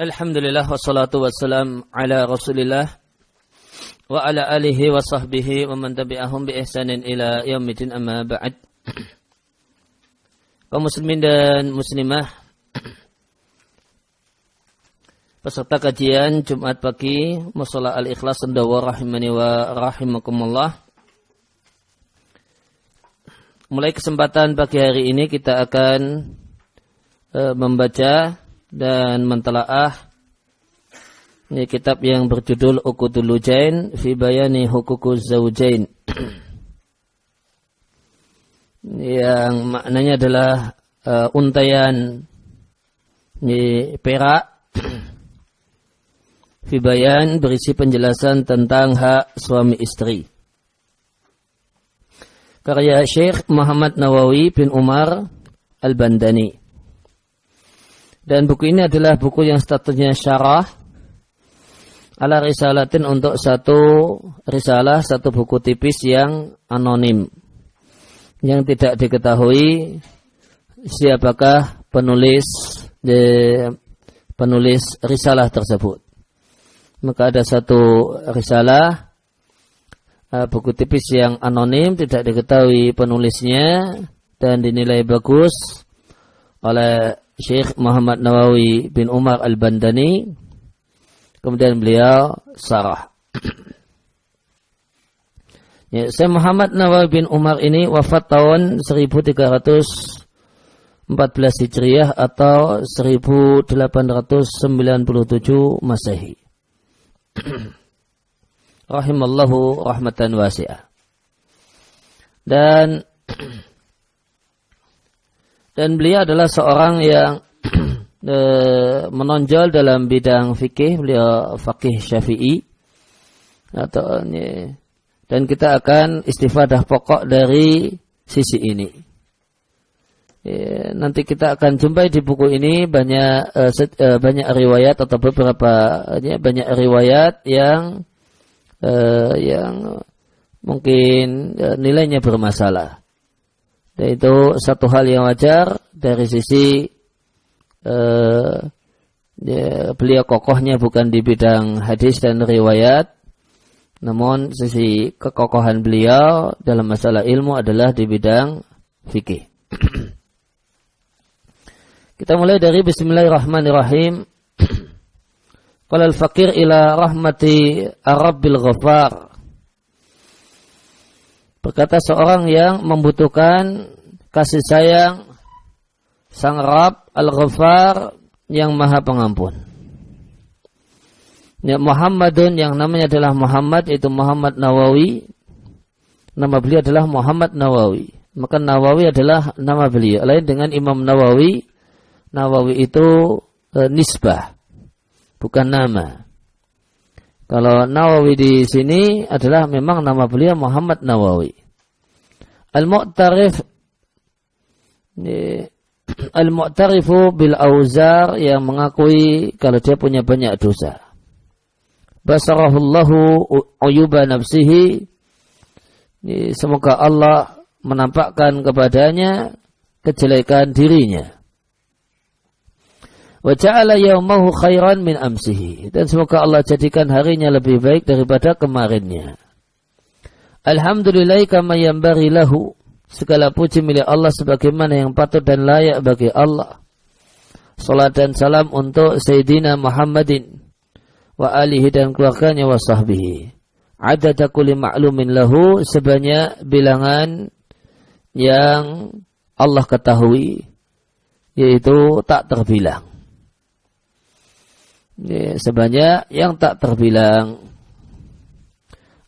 Alhamdulillah wassalatu wassalam ala Rasulillah wa ala alihi wa sahbihi wa man tabi'ahum bi ihsanin ila yaumil amma ba'd. Kaum muslimin dan muslimah, peserta kajian Jumat pagi Mushola Al-Ikhlas Sendawa rahimani wa rahimakumullah. Mulai kesempatan pagi hari ini kita akan membaca dan mentelaah ini kitab yang berjudul Uqudul Lujain fi Bayani Hukukuz Zawjain, yang maknanya adalah untaian perak fi bayan, berisi penjelasan tentang hak suami istri, karya Syekh Muhammad Nawawi bin Umar Al-Bandani. Dan buku ini adalah buku yang statusnya syarah ala risalatin, untuk satu risalah, satu buku tipis yang anonim, yang tidak diketahui siapakah penulis risalah tersebut. Maka ada satu risalah, buku tipis yang anonim, tidak diketahui penulisnya, dan dinilai bagus oleh Syekh Muhammad Nawawi bin Umar Al-Bandani. Kemudian beliau sarah. Syekh Muhammad Nawawi bin Umar ini wafat tahun 1314 Hijriah atau 1897 Masehi. Rahimallahu rahmatan wasi'ah. Dan beliau adalah seorang yang menonjol dalam bidang fikih. Beliau faqih Syafi'i, dan kita akan istifadah pokok dari sisi ini. Nanti kita akan jumpai di buku ini banyak riwayat atau banyak riwayat yang mungkin nilainya bermasalah. Dan itu satu hal yang wajar dari sisi beliau kokohnya bukan di bidang hadis dan riwayat, namun sisi kekokohan beliau dalam masalah ilmu adalah di bidang fikih. Kita mulai dari Bismillahirrahmanirrahim. Qala al-faqir ila rahmati ar-rabbil ghafar. Berkata seorang yang membutuhkan kasih sayang Sang Rabb Al-Ghafar yang Maha Pengampun. Ya, Muhammadun, yang namanya adalah Muhammad, itu Muhammad Nawawi. Nama beliau adalah Muhammad Nawawi. Maka Nawawi adalah nama beliau. Lain dengan Imam Nawawi. Nawawi itu nisbah, bukan nama. Kalau Nawawi di sini adalah memang nama beliau Muhammad Nawawi. Al-mu'tarifu bil auzar, yang mengakui kalau dia punya banyak dosa. Basarahullahu uyuba nafsihi, semoga Allah menampakkan kepadanya kejelekan dirinya. Wa ja'ala yawmahu khairan min amsihi, dan semoga Allah jadikan harinya lebih baik daripada kemarinnya. Alhamdulillah kama yanbaghi lahu, segala puji milik Allah sebagaimana yang patut dan layak bagi Allah. Salat dan salam untuk Sayyidina Muhammadin wa alihi, dan keluarganya, wa sahbihi. Adada kulli ma'lumin lahu, sebanyak bilangan yang Allah ketahui, yaitu tak terbilang. Sebanyak yang tak terbilang.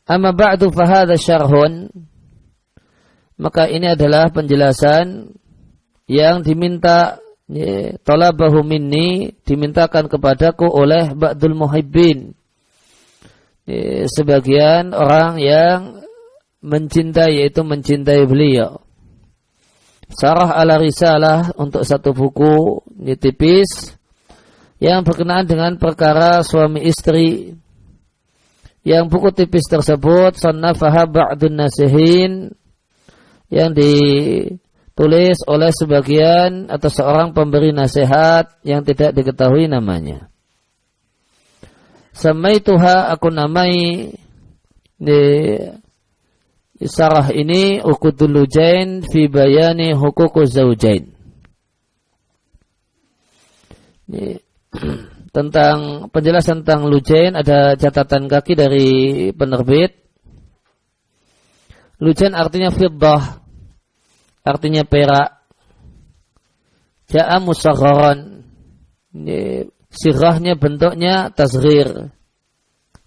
Amma ba'du fahadha syarhun, maka ini adalah penjelasan yang diminta, talabahu minni, dimintakan kepadaku oleh ba'dul muhibbin, sebagian orang yang mencintai, yaitu mencintai beliau. Sarah ala risalah, untuk satu buku tipis yang berkenaan dengan perkara suami istri, yang buku tipis tersebut sannafaha ba'dun nasihin, yang ditulis oleh sebagian atau seorang pemberi nasihat yang tidak diketahui namanya. Samaituha, aku namai di sarah ini uqudul lujain fi bayani huququz zaujain. Tentang penjelasan tentang lujain ada catatan kaki dari penerbit. Lujain artinya fiddah, artinya perak. Ja'a musagharan. Sirahnya bentuknya tasghir.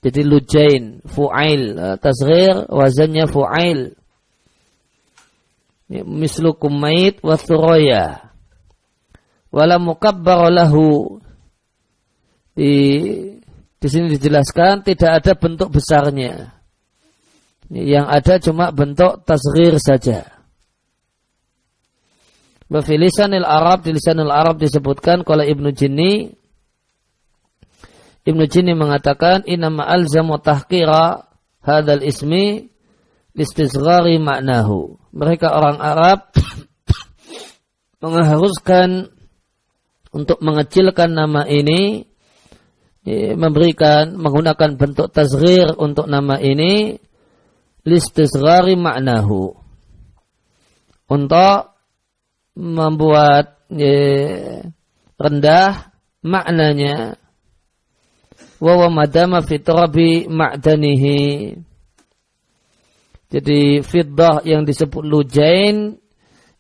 Jadi lujain, fu'ail, tasghir wazannya fu'ail. Mislu kumait wa thuraya. Wala mukabbar lahu. Di sini dijelaskan tidak ada bentuk besarnya. Yang ada cuma bentuk tasghir saja. Wa fi lisanil Arab, di lisanil Arab disebutkan qala Ibnu Jinni. Ibnu Jinni mengatakan inama alzamu tahqira hadzal ismi listisghari ma'nahu. Mereka orang Arab mengharuskan untuk mengecilkan nama ini, menggunakan bentuk tasghir untuk nama ini listisghari ma'nahu, untuk membuat rendah maknanya. Wa madama fi turabi ma'danihi. Jadi fiddah yang disebut lujain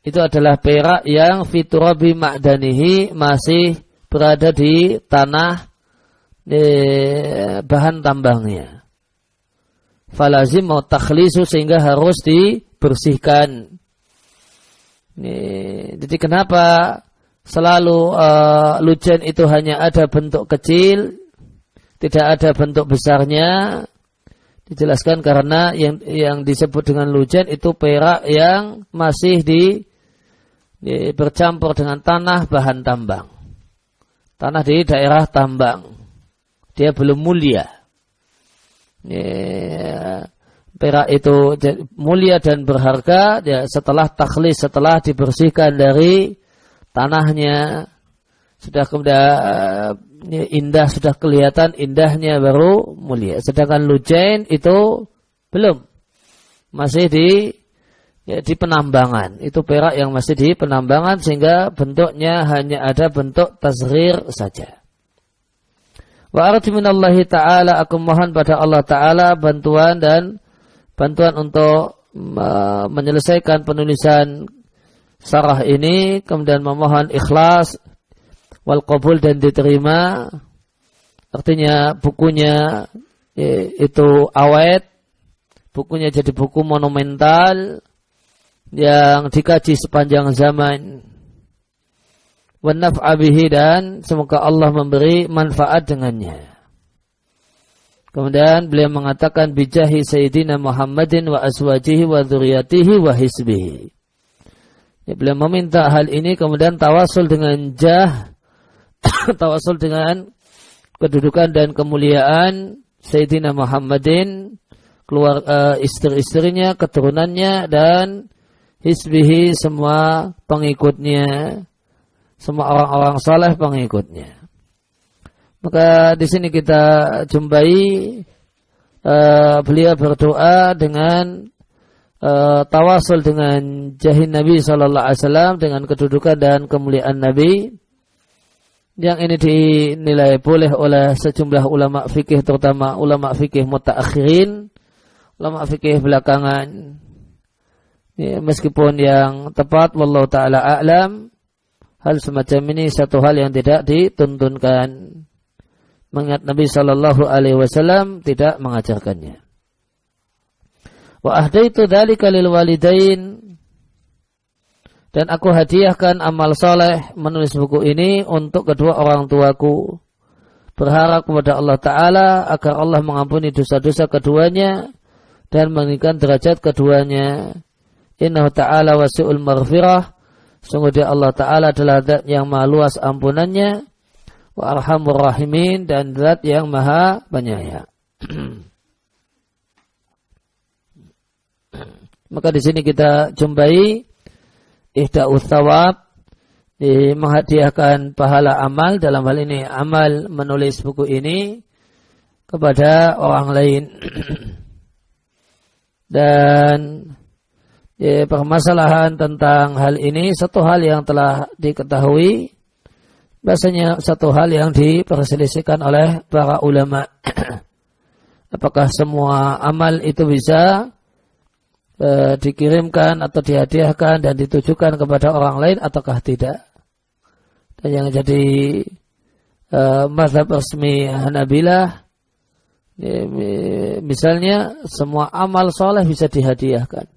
itu adalah perak yang fi turabi ma'danihi, masih berada di tanah bahan tambangnya. Falazim mau takhlisu, sehingga harus dibersihkan. Jadi kenapa selalu lujain itu hanya ada bentuk kecil, tidak ada bentuk besarnya? Dijelaskan karena yang disebut dengan lujain itu perak yang masih bercampur dengan tanah bahan tambang. Tanah di daerah tambang. Dia belum mulia. Perak itu mulia dan berharga ya setelah takhlis, setelah dibersihkan dari tanahnya, sudah kemudian indah, sudah kelihatan indahnya, baru mulia. Sedangkan lujain itu belum, masih di penambangan. Itu perak yang masih di penambangan, sehingga bentuknya hanya ada bentuk tasghir saja. Wa arju minallahi ta'ala, aku mohon pada Allah Ta'ala bantuan untuk menyelesaikan penulisan sarah ini, kemudian memohon ikhlas wal qabul, dan diterima. Artinya bukunya itu awet, bukunya jadi buku monumental yang dikaji sepanjang zaman. Wa naf'a bihi, dan semoga Allah memberi manfaat dengannya. Kemudian beliau mengatakan bijahi Sayyidina Muhammadin wa aswajihi wa dzurriyyatihi wa hisbihi. Ya, beliau meminta hal ini, kemudian tawasul dengan tawasul dengan kedudukan dan kemuliaan Sayyidina Muhammadin, istri-istrinya, keturunannya, dan hisbihi, semua pengikutnya, semua orang-orang saleh pengikutnya. Maka di sini kita jumpai beliau berdoa dengan tawasul dengan jahin Nabi Sallallahu Alaihi Wasallam, dengan kedudukan dan kemuliaan Nabi. Yang ini dinilai boleh oleh sejumlah ulama fikih, terutama ulama fikih mutaakhirin, ulama fikih belakangan. Ya, meskipun yang tepat, wallahu ta'ala a'lam, hal semacam ini satu hal yang tidak dituntunkan. Mengingat Nabi Sallallahu Alaihi Wasallam tidak mengajarkannya. Wa ahdaitu dzalika lil walidain, dan aku hadiahkan amal soleh menulis buku ini untuk kedua orang tuaku, berharap kepada Allah Ta'ala agar Allah mengampuni dosa-dosa keduanya dan meninggikan derajat keduanya. Innahu ta'ala wasi'ul maghfirah, sungguh dia Allah Ta'ala adalah zat yang maha luas ampunannya, wa arhamur rahimin, dan zat yang maha penyayang. Maka di sini kita jumpai ihda'us tsawab, menghadiahkan pahala amal, dalam hal ini amal menulis buku ini, kepada orang lain. Dan permasalahan tentang hal ini satu hal yang telah diketahui, bahasanya satu hal yang diperselisihkan oleh para ulama. Apakah semua amal itu bisa dikirimkan atau dihadiahkan dan ditujukan kepada orang lain ataukah tidak? Dan yang jadi mazhab resmi Hanabilah, misalnya semua amal soleh bisa dihadiahkan,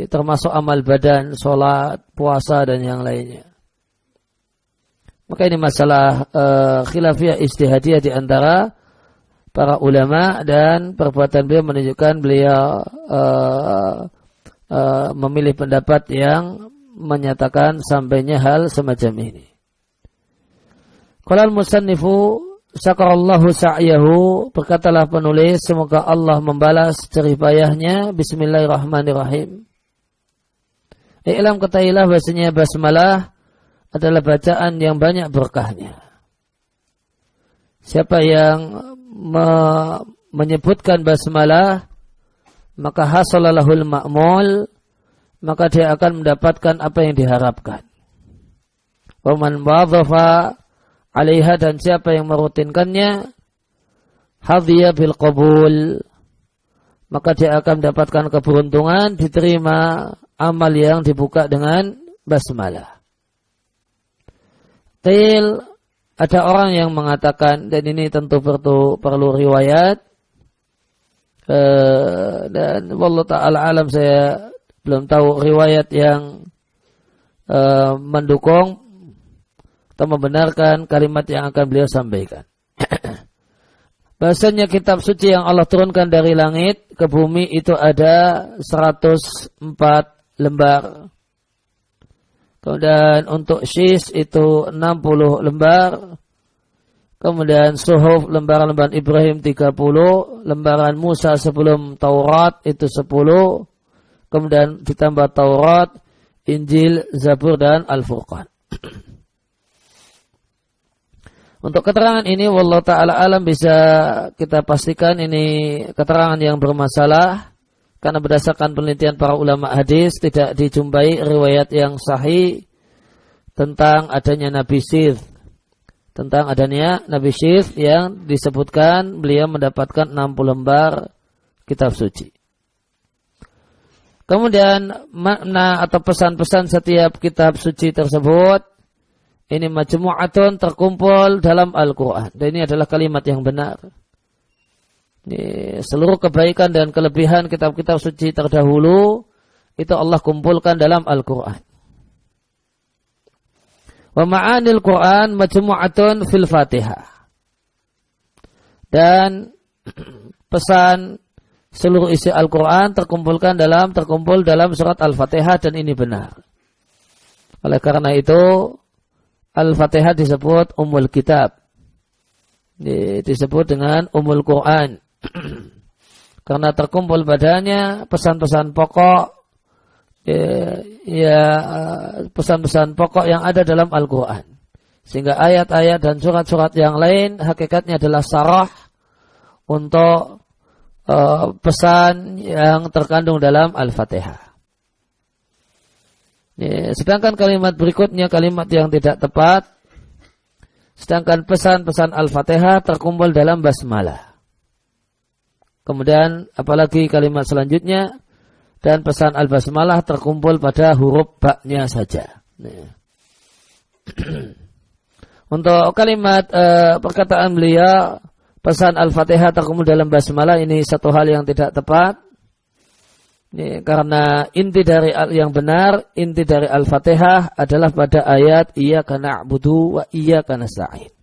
termasuk amal badan, sholat, puasa dan yang lainnya. Maka ini masalah khilafiyah ijtihadiyah di antara para ulama, dan perbuatan beliau menunjukkan beliau memilih pendapat yang menyatakan sampainya hal semacam ini. Qala al-musannifu syakarallahu sa'yahu, berkatalah penulis, semoga Allah membalas jerih payahnya. Bismillahirrahmanirrahim. I'lam, ketahuilah bahasanya basmalah adalah bacaan yang banyak berkahnya. Siapa yang menyebutkan basmalah, maka hasalalahul ma'mul, maka dia akan mendapatkan apa yang diharapkan. Wa man wadhafa 'alaiha, dan siapa yang merutinkannya, hadhiya bil qabul, maka dia akan mendapatkan keberuntungan diterima amal yang dibuka dengan basmalah. Ada orang yang mengatakan, dan ini tentu perlu riwayat, dan wallahu ta'ala alam, saya belum tahu riwayat yang mendukung atau membenarkan kalimat yang akan beliau sampaikan. Bahasanya kitab suci yang Allah turunkan dari langit ke bumi itu ada 104 lembar. Kemudian untuk syis itu 60 lembar. Kemudian suhuf, lembaran-lembaran Ibrahim 30. Lembaran Musa sebelum Taurat itu 10. Kemudian ditambah Taurat, Injil, Zabur, dan Al-Furqan. Untuk keterangan ini, wallahu ta'ala alam, bisa kita pastikan ini keterangan yang bermasalah. Karena berdasarkan penelitian para ulama hadis, tidak dijumpai riwayat yang sahih tentang adanya Nabi Syith. Tentang adanya Nabi Syith yang disebutkan beliau mendapatkan 60 lembar kitab suci. Kemudian makna atau pesan-pesan setiap kitab suci tersebut, ini majmu'atun, terkumpul dalam Al-Quran. Dan ini adalah kalimat yang benar. Seluruh kebaikan dan kelebihan kitab-kitab suci terdahulu itu Allah kumpulkan dalam Al-Quran. Wa ma'anil Quran majmu'atun fil Fatihah. Dan pesan seluruh isi Al-Quran terkumpul dalam surat Al-Fatihah, dan ini benar. Oleh karena itu Al-Fatihah disebut Ummul Kitab. Disebut dengan Ummul Quran. Karena terkumpul padanya pesan-pesan pokok, pesan-pesan pokok yang ada dalam Al-Quran. Sehingga ayat-ayat dan surat-surat yang lain hakikatnya adalah sarah untuk pesan yang terkandung dalam Al-Fatihah. Sedangkan kalimat berikutnya kalimat yang tidak tepat. Sedangkan pesan-pesan Al-Fatihah terkumpul dalam basmalah. Kemudian apalagi kalimat selanjutnya, dan pesan Al-Basmalah terkumpul pada huruf ba-nya saja. Untuk kalimat perkataan beliau, pesan Al-Fatihah terkumpul dalam basmalah, ini satu hal yang tidak tepat. Karena inti dari yang benar, inti dari Al-Fatihah adalah pada ayat Iyyaka na'budu wa iyyaka nasta'in,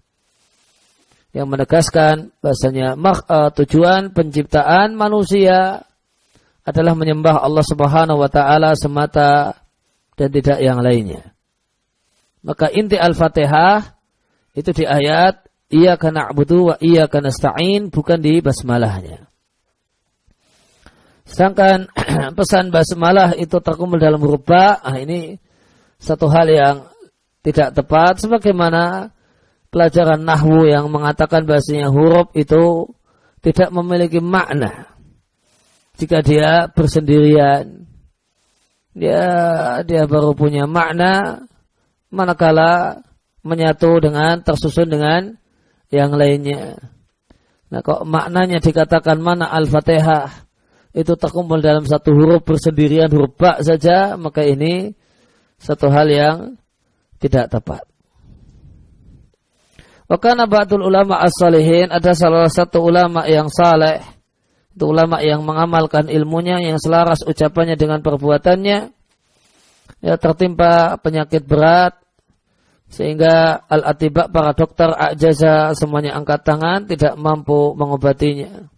yang menegaskan bahasanya tujuan penciptaan manusia adalah menyembah Allah Subhanahu wa taala semata dan tidak yang lainnya. Maka inti Al-Fatihah itu di ayat Iyyaka na'budu wa iyyaka nasta'in, bukan di basmalahnya. Sedangkan pesan basmalah itu terkumpul dalam huruf ba, ini satu hal yang tidak tepat, sebagaimana pelajaran nahwu yang mengatakan bahasanya huruf itu tidak memiliki makna jika dia bersendirian. Dia baru punya makna manakala menyatu dengan tersusun dengan yang lainnya. Nah, kok maknanya dikatakan mana Al-Fatihah itu terkumpul dalam satu huruf bersendirian, huruf ba saja, maka ini satu hal yang tidak tepat. Wa kana ba'dul ulama as-salihin, ada salah satu ulama yang saleh, itu ulama yang mengamalkan ilmunya, yang selaras ucapannya dengan perbuatannya, ya tertimpa penyakit berat, sehingga al-atibak para dokter ajaza semuanya angkat tangan, tidak mampu mengobatinya.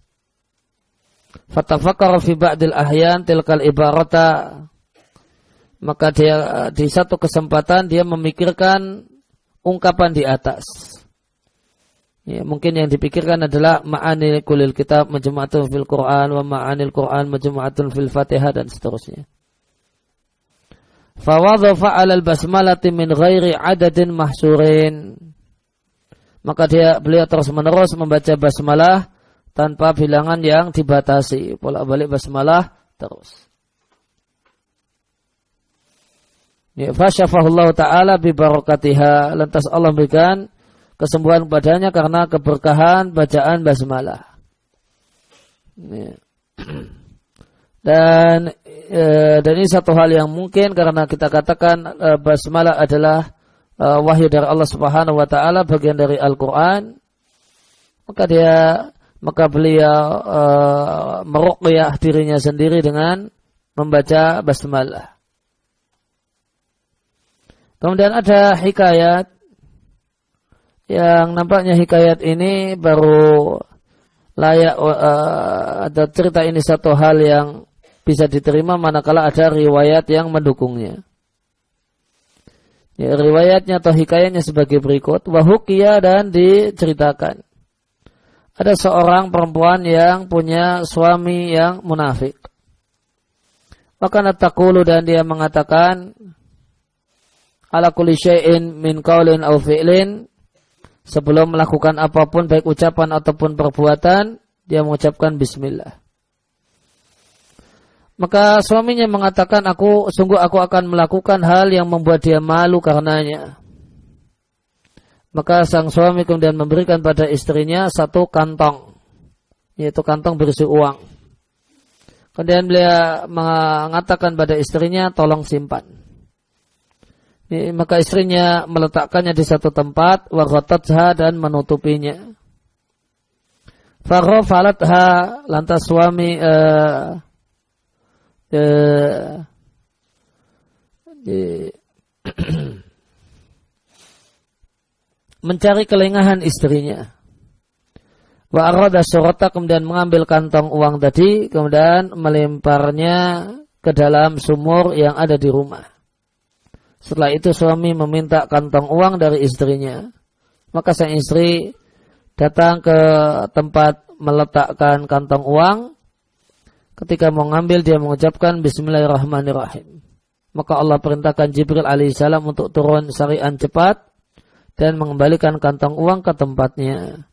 Fatafakkara fi ba'dil ahyan tilkal ibarata, maka dia di satu kesempatan dia memikirkan ungkapan di atas. Ya, mungkin yang dipikirkan adalah ma'anil kulil kitab majmu'atun fil Qur'an wa ma'anil Qur'an majmu'atun fil Fatihah dan seterusnya. Fawadhafa 'alal basmalati min ghairi 'adadin mahsurin. Maka beliau terus-menerus membaca basmalah tanpa bilangan yang dibatasi, bolak-balik basmalah terus. Ya, fasyafahullahu ta'ala bi barakatiha, lantas Allah berikan kesembuhan padanya karena keberkahan bacaan basmalah. Ya. Dan ini satu hal yang mungkin karena kita katakan basmalah adalah wahyu dari Allah Subhanahu wa taala, bagian dari Al-Qur'an. Maka beliau meruqyah dirinya sendiri dengan membaca basmalah. Kemudian ada hikayat yang nampaknya hikayat ini baru layak ada cerita ini satu hal yang bisa diterima manakala ada riwayat yang mendukungnya. Ya, riwayatnya atau hikayatnya sebagai berikut. Wahukia, dan diceritakan ada seorang perempuan yang punya suami yang munafik. Maka taqulu, dan dia mengatakan ala kulli syai'in min qaulin aw fi'lin, sebelum melakukan apapun baik ucapan ataupun perbuatan dia mengucapkan bismillah. Maka suaminya mengatakan, aku akan melakukan hal yang membuat dia malu karenanya. Maka sang suami kemudian memberikan pada istrinya satu kantong, yaitu kantong berisi uang. Kemudian beliau mengatakan pada istrinya, tolong simpan. Maka istrinya meletakkannya di satu tempat, wa ghatatha, dan menutupinya. Faghfalatha, lantas suami mencari kelengahan istrinya. Wa arada surata, kemudian mengambil kantong uang tadi, kemudian melemparnya ke dalam sumur yang ada di rumah. Setelah itu suami meminta kantong uang dari istrinya. Maka sang istri datang ke tempat meletakkan kantong uang. Ketika mau ngambil, dia mengucapkan bismillahirrahmanirrahim. Maka Allah perintahkan Jibril alaihissalam untuk turun sari'an cepat dan mengembalikan kantong uang ke tempatnya.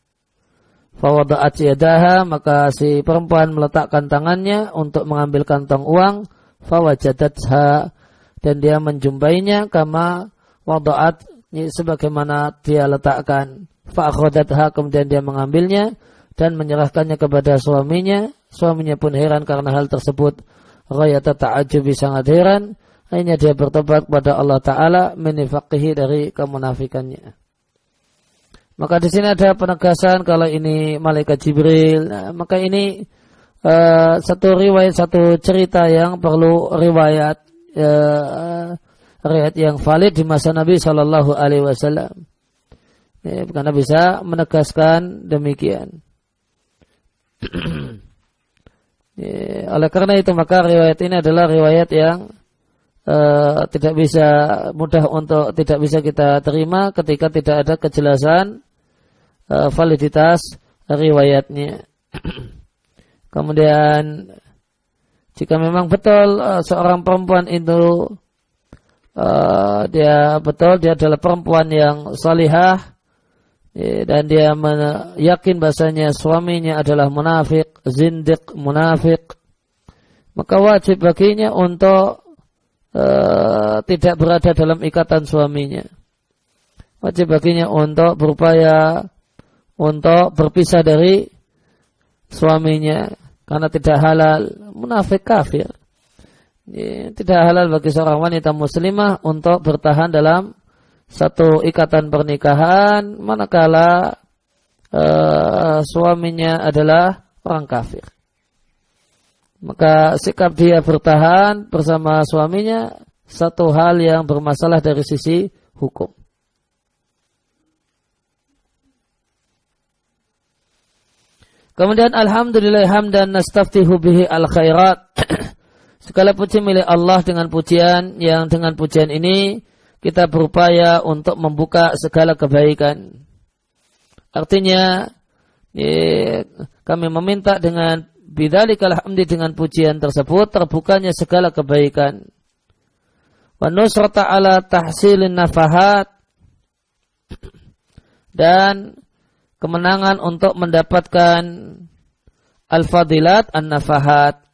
Fawada'at yadaha, maka si perempuan meletakkan tangannya untuk mengambil kantong uang. Fawajadatha, dan dia menjumpainya kama wada'at, sebagaimana dia letakkan. Fa'akhodatha, kemudian dia mengambilnya dan menyerahkannya kepada suaminya. Suaminya pun heran karena hal tersebut. Ghayata ta'ajubi, sangat heran. Akhirnya dia bertobat kepada Allah Ta'ala menifaqihi, dari kemunafikannya. Maka di sini ada penegasan kalau ini malaikat Jibril. Nah, maka ini satu riwayat, satu cerita yang perlu riwayat yang valid di masa Nabi Shallallahu Alaihi Wasallam. Karena bisa menegaskan demikian. Oleh karena itu maka riwayat ini adalah riwayat yang tidak bisa kita terima ketika tidak ada kejelasan validitas riwayatnya. Kemudian jika memang betul seorang perempuan itu dia adalah perempuan yang salihah, dan dia yakin bahasanya suaminya adalah munafik, zindiq, munafik, maka wajib baginya untuk tidak berada dalam ikatan suaminya. Wajib baginya untuk berupaya untuk berpisah dari suaminya karena tidak halal, munafik kafir. Tidak halal bagi seorang wanita muslimah untuk bertahan dalam satu ikatan pernikahan manakala suaminya adalah orang kafir. Maka sikap dia bertahan bersama suaminya satu hal yang bermasalah dari sisi hukum. Kemudian alhamdulillah hamdan nastaftihu bihi al khairat. Segala puji milik Allah dengan pujian yang dengan pujian ini kita berupaya untuk membuka segala kebaikan. Artinya kami meminta dengan bidzalikal hamdi dengan pujian tersebut terbukanya segala kebaikan. Wa nusrata ala tahsilin nafahat dan kemenangan untuk mendapatkan al-fadilat an-nafahat.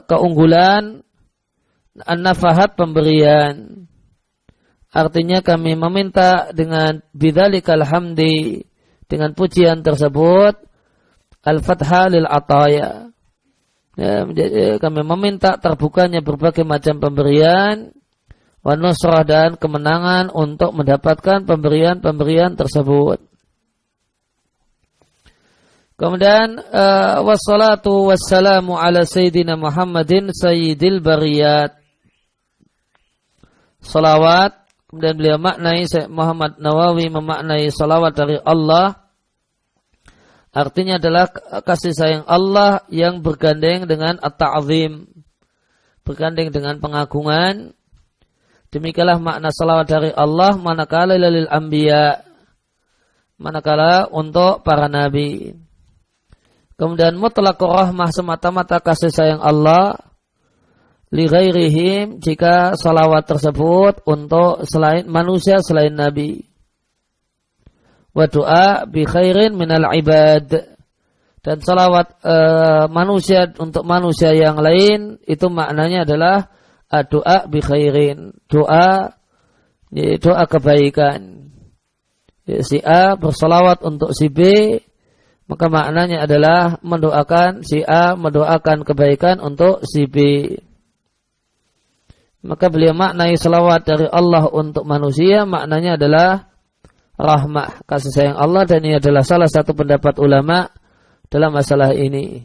Keunggulan an-nafahat pemberian. Artinya kami meminta dengan bidzalikal hamdi dengan pujian tersebut al-fatha lil ataya. Kami meminta terbukanya berbagai macam pemberian wa nusrah dan kemenangan untuk mendapatkan pemberian-pemberian tersebut. Kemudian wassalatu wassalamu ala sayyidina Muhammadin sayyidil bariyat. Salawat, kemudian beliau maknai, Muhammad Nawawi memaknai salawat dari Allah. Artinya adalah kasih sayang Allah yang bergandeng dengan at-ta'zim, bergandeng dengan pengagungan. Demikianlah makna salawat dari Allah manakala lil anbiya, manakala untuk para nabi. Kemudian mutlaqur rahmah semata-mata kasih sayang Allah li ghairihim jika salawat tersebut untuk selain manusia selain nabi. Wa du'a bi khairin minal ibad, dan salawat manusia untuk manusia yang lain itu maknanya adalah doa bi khairin, doa kebaikan. Si A bersalawat untuk si B, maka maknanya adalah mendoakan si A mendoakan kebaikan untuk si B. Maka beliau maknai salawat dari Allah untuk manusia maknanya adalah rahmah, kasih sayang Allah, dan ini adalah salah satu pendapat ulama dalam masalah ini.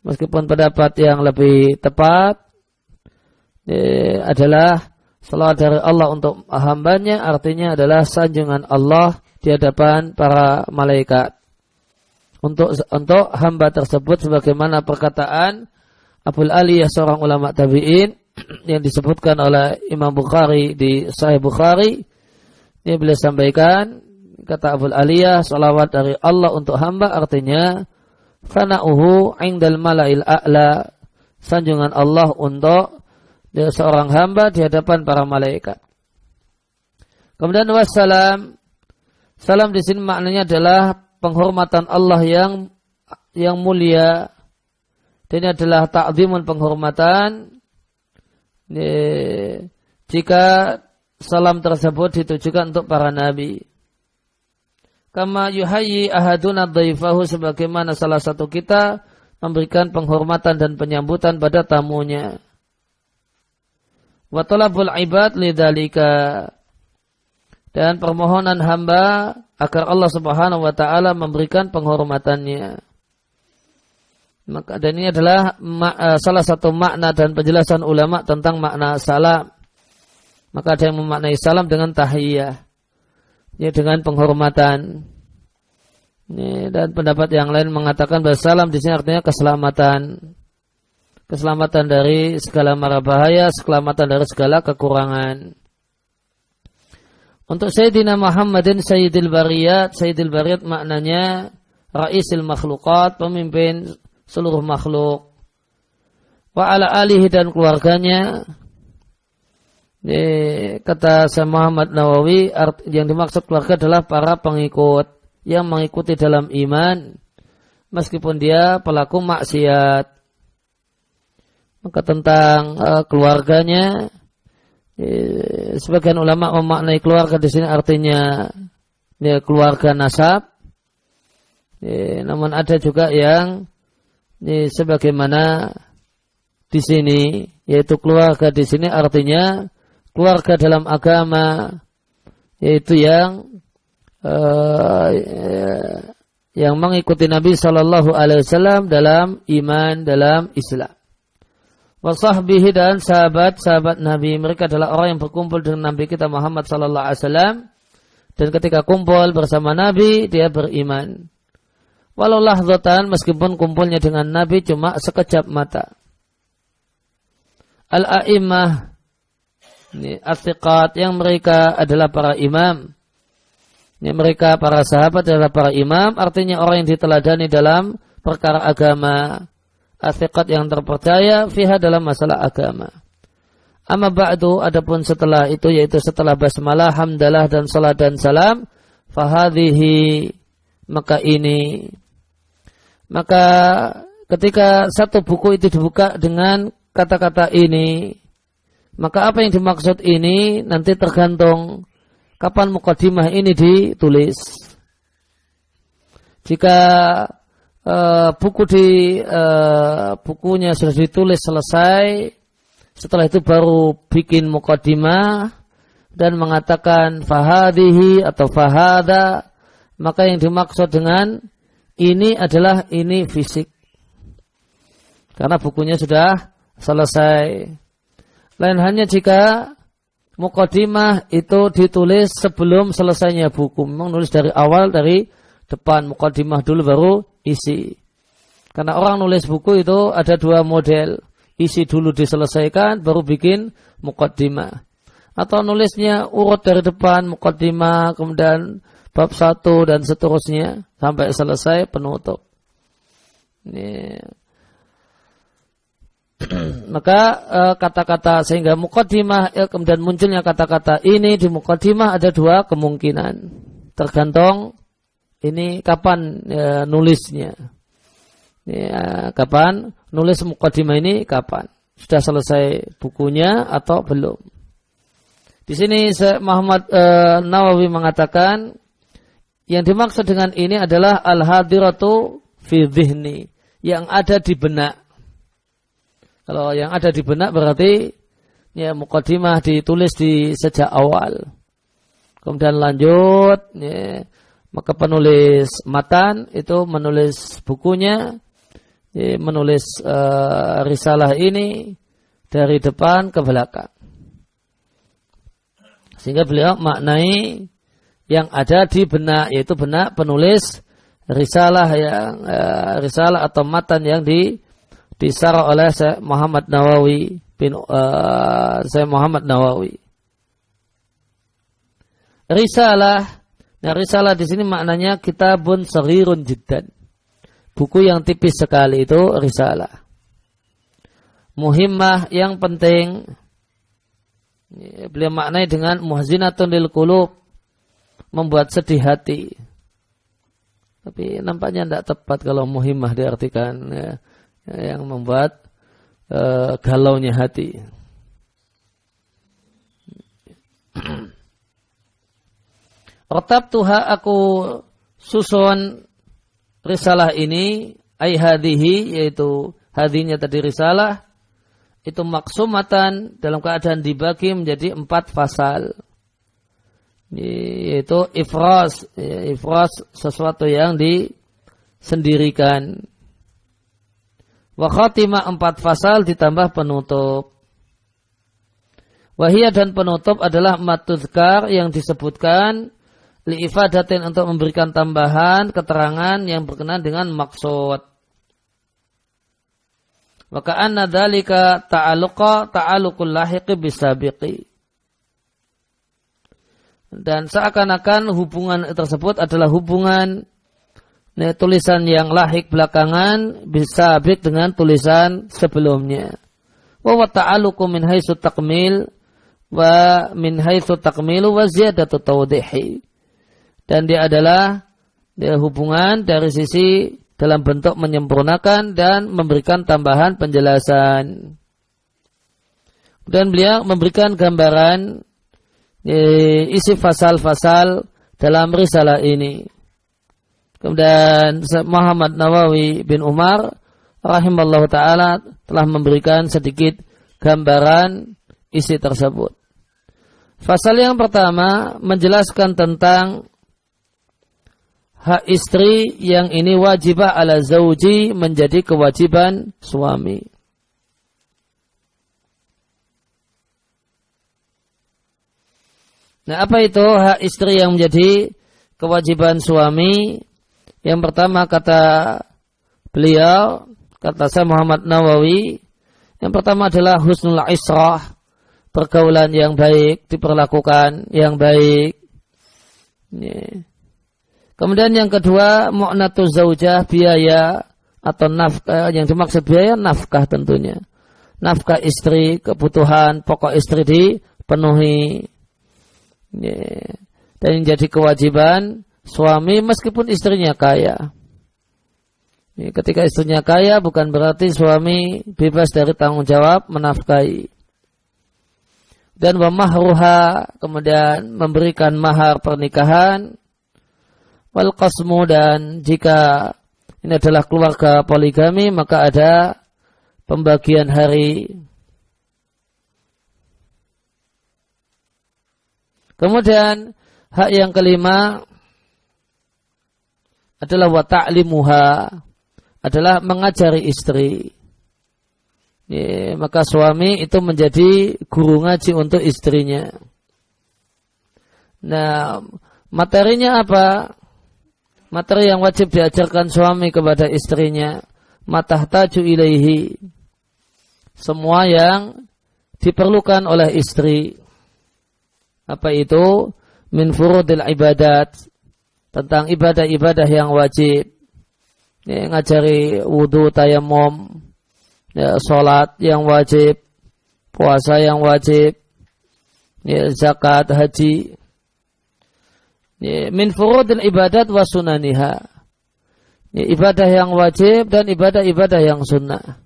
Meskipun pendapat yang lebih tepat adalah salawat dari Allah untuk hambanya, artinya adalah sanjungan Allah di hadapan para malaikat untuk hamba tersebut, sebagaimana perkataan Abul Aliyah seorang ulama tabi'in yang disebutkan oleh Imam Bukhari di Sahih Bukhari. Ini beliau sampaikan, kata Abul Aliyah, salawat dari Allah untuk hamba artinya fana'uhu indal mala'il a'la, sanjungan Allah untuk seorang hamba di hadapan para malaikat. Kemudian wassalam, salam di sini maknanya adalah penghormatan Allah yang mulia. Dan ini adalah ta'zimun, penghormatan jika salam tersebut ditujukan untuk para nabi. Kama yuhayyi ahaduna dhaifahu, sebagaimana salah satu kita memberikan penghormatan dan penyambutan pada tamunya. Wa talabul ibad lidzalika, dan permohonan hamba agar Allah Subhanahu wa taala memberikan penghormatannya. Maka dan ini adalah salah satu makna dan penjelasan ulama tentang makna salam. Maka ada yang memaknai salam dengan tahiyah, ya, dengan penghormatan. Dan pendapat yang lain mengatakan bahwa salam di sini artinya keselamatan. Keselamatan dari segala mara bahaya, keselamatan dari segala kekurangan. Untuk Sayyidina Muhammadin Sayyidil Bariyat, Sayyidil Bariyat maknanya Ra'isil Makhlukat, pemimpin seluruh makhluk. Wa ala alihi, dan keluarganya. Kata Syekh Muhammad Nawawi, yang dimaksud keluarga adalah para pengikut yang mengikuti dalam iman meskipun dia pelaku maksiat. Maka tentang keluarganya, sebagian ulama memaknai keluarga di sini artinya keluarga nasab. Namun ada juga yang sebagaimana di sini, yaitu keluarga di sini artinya keluarga dalam agama, yaitu yang mengikuti Nabi Shallallahu Alaihi Wasallam dalam iman, dalam Islam. Wasahbihi dan sahabat-sahabat Nabi, mereka adalah orang yang berkumpul dengan Nabi kita Muhammad Shallallahu Alaihi Wasallam, dan ketika kumpul bersama Nabi dia beriman. Walau lahzatan, meskipun kumpulnya dengan Nabi cuma sekejap mata. Al-a'immah, as-siqat, yang mereka adalah para imam. Yang mereka para sahabat adalah para imam, artinya orang yang diteladani dalam perkara agama. As-siqat yang terpercaya fiha dalam masalah agama. Amma ba'du, adapun setelah itu, yaitu setelah basmalah, hamdalah dan salat dan salam, fahadhihi, maka ketika satu buku itu dibuka dengan kata-kata ini, maka apa yang dimaksud ini nanti tergantung kapan muqaddimah ini ditulis. Jika bukunya sudah ditulis selesai, setelah itu baru bikin muqaddimah dan mengatakan fahadihi atau fahada, maka yang dimaksud dengan ini adalah ini fisik, karena bukunya sudah selesai. Lain hanya jika muqaddimah itu ditulis sebelum selesainya buku. Memang nulis dari awal, dari depan, muqaddimah dulu baru isi. Karena orang nulis buku itu ada dua model. Isi dulu diselesaikan baru bikin muqaddimah. Atau nulisnya urut dari depan, muqaddimah, kemudian bab 1 dan seterusnya sampai selesai penutup. Ini. Maka kata-kata sehingga muqaddimah kemudian munculnya kata-kata ini di muqaddimah ada dua kemungkinan, tergantung ini kapan nulisnya. Kapan nulis muqaddimah ini, kapan sudah selesai bukunya atau belum. Di sini Syekh Muhammad Nawawi mengatakan yang dimaksud dengan ini adalah al-hadiratu fi dhihni, yang ada di benak. Kalau yang ada di benak berarti ya muqaddimah ditulis di sejak awal. Kemudian lanjut, ya, maka penulis matan itu menulis bukunya, ya, menulis risalah ini dari depan ke belakang. Sehingga beliau maknai yang ada di benak, yaitu benak penulis risalah risalah atau matan yang disarah oleh Syekh Muhammad Nawawi Syekh Muhammad Nawawi. Risalah, nah risalah di sini maknanya kitabun saghirun jiddan. Buku yang tipis sekali itu risalah. Muhimmah, yang penting. Beliau maknai dengan muhzinatun lil qulub, membuat sedih hati. Tapi nampaknya tidak tepat kalau muhimmah diartikan yang membuat galaunya hati. Ratabtuha, aku susun risalah ini, ai hadhihi, yaitu hadinya tadi risalah, itu maksumatan, dalam keadaan dibagi menjadi 4 fasal. Yaitu ifras sesuatu yang disendirikan. Wa khatimah 4 fasal ditambah penutup. Wahiyah, dan penutup adalah matuzkar, yang disebutkan li'ifadatin, untuk memberikan tambahan keterangan yang berkenaan dengan maksud. Wa ka'anna dzalika ta'alluqul lahiqi bisabiqi. Dan seakan-akan hubungan tersebut adalah hubungan tulisan yang lahik belakangan bisabik dengan tulisan sebelumnya. Wa ta'alluqu min haitsu takmil, wa min haitsu takmilu wa ziyadatu tawdihi. Dan dia adalah hubungan dari sisi dalam bentuk menyempurnakan dan memberikan tambahan penjelasan. Dan beliau memberikan gambaran isi fasal-fasal dalam risalah ini. Kemudian Muhammad Nawawi bin Umar rahimallahu ta'ala telah memberikan sedikit gambaran isi tersebut. Fasal yang pertama menjelaskan tentang hak istri yang ini wajibah ala zauji menjadi kewajiban suami. Nah, apa itu hak istri yang menjadi kewajiban suami? Yang pertama kata beliau, kata saya Muhammad Nawawi, yang pertama adalah husnul israh, pergaulan yang baik, diperlakukan yang baik. Kemudian yang kedua, mu'natu zaujah, biaya atau nafkah, yang dimaksud biaya nafkah tentunya. Nafkah istri, kebutuhan pokok istri dipenuhi. Dan yang jadi kewajiban suami meskipun istrinya kaya. Ketika istrinya kaya bukan berarti suami bebas dari tanggung jawab menafkahi. Dan wa mahruha, kemudian memberikan mahar pernikahan. Wal qasmu, dan jika ini adalah keluarga poligami maka ada pembagian hari. Kemudian hak yang kelima adalah wa ta'limuha, adalah mengajari istri. Maka suami itu menjadi guru ngaji untuk istrinya. Nah, materinya apa? Materi yang wajib diajarkan suami kepada istrinya, matahtaju ilaihi, semua yang diperlukan oleh istri. Apa itu? Min furudil ibadat, tentang ibadah-ibadah yang wajib. Ngajari wudu, tayamum, sholat yang wajib, puasa yang wajib, zakat, haji. Min furudil ibadat wa sunaniha, ibadah yang wajib dan ibadah-ibadah yang sunnah.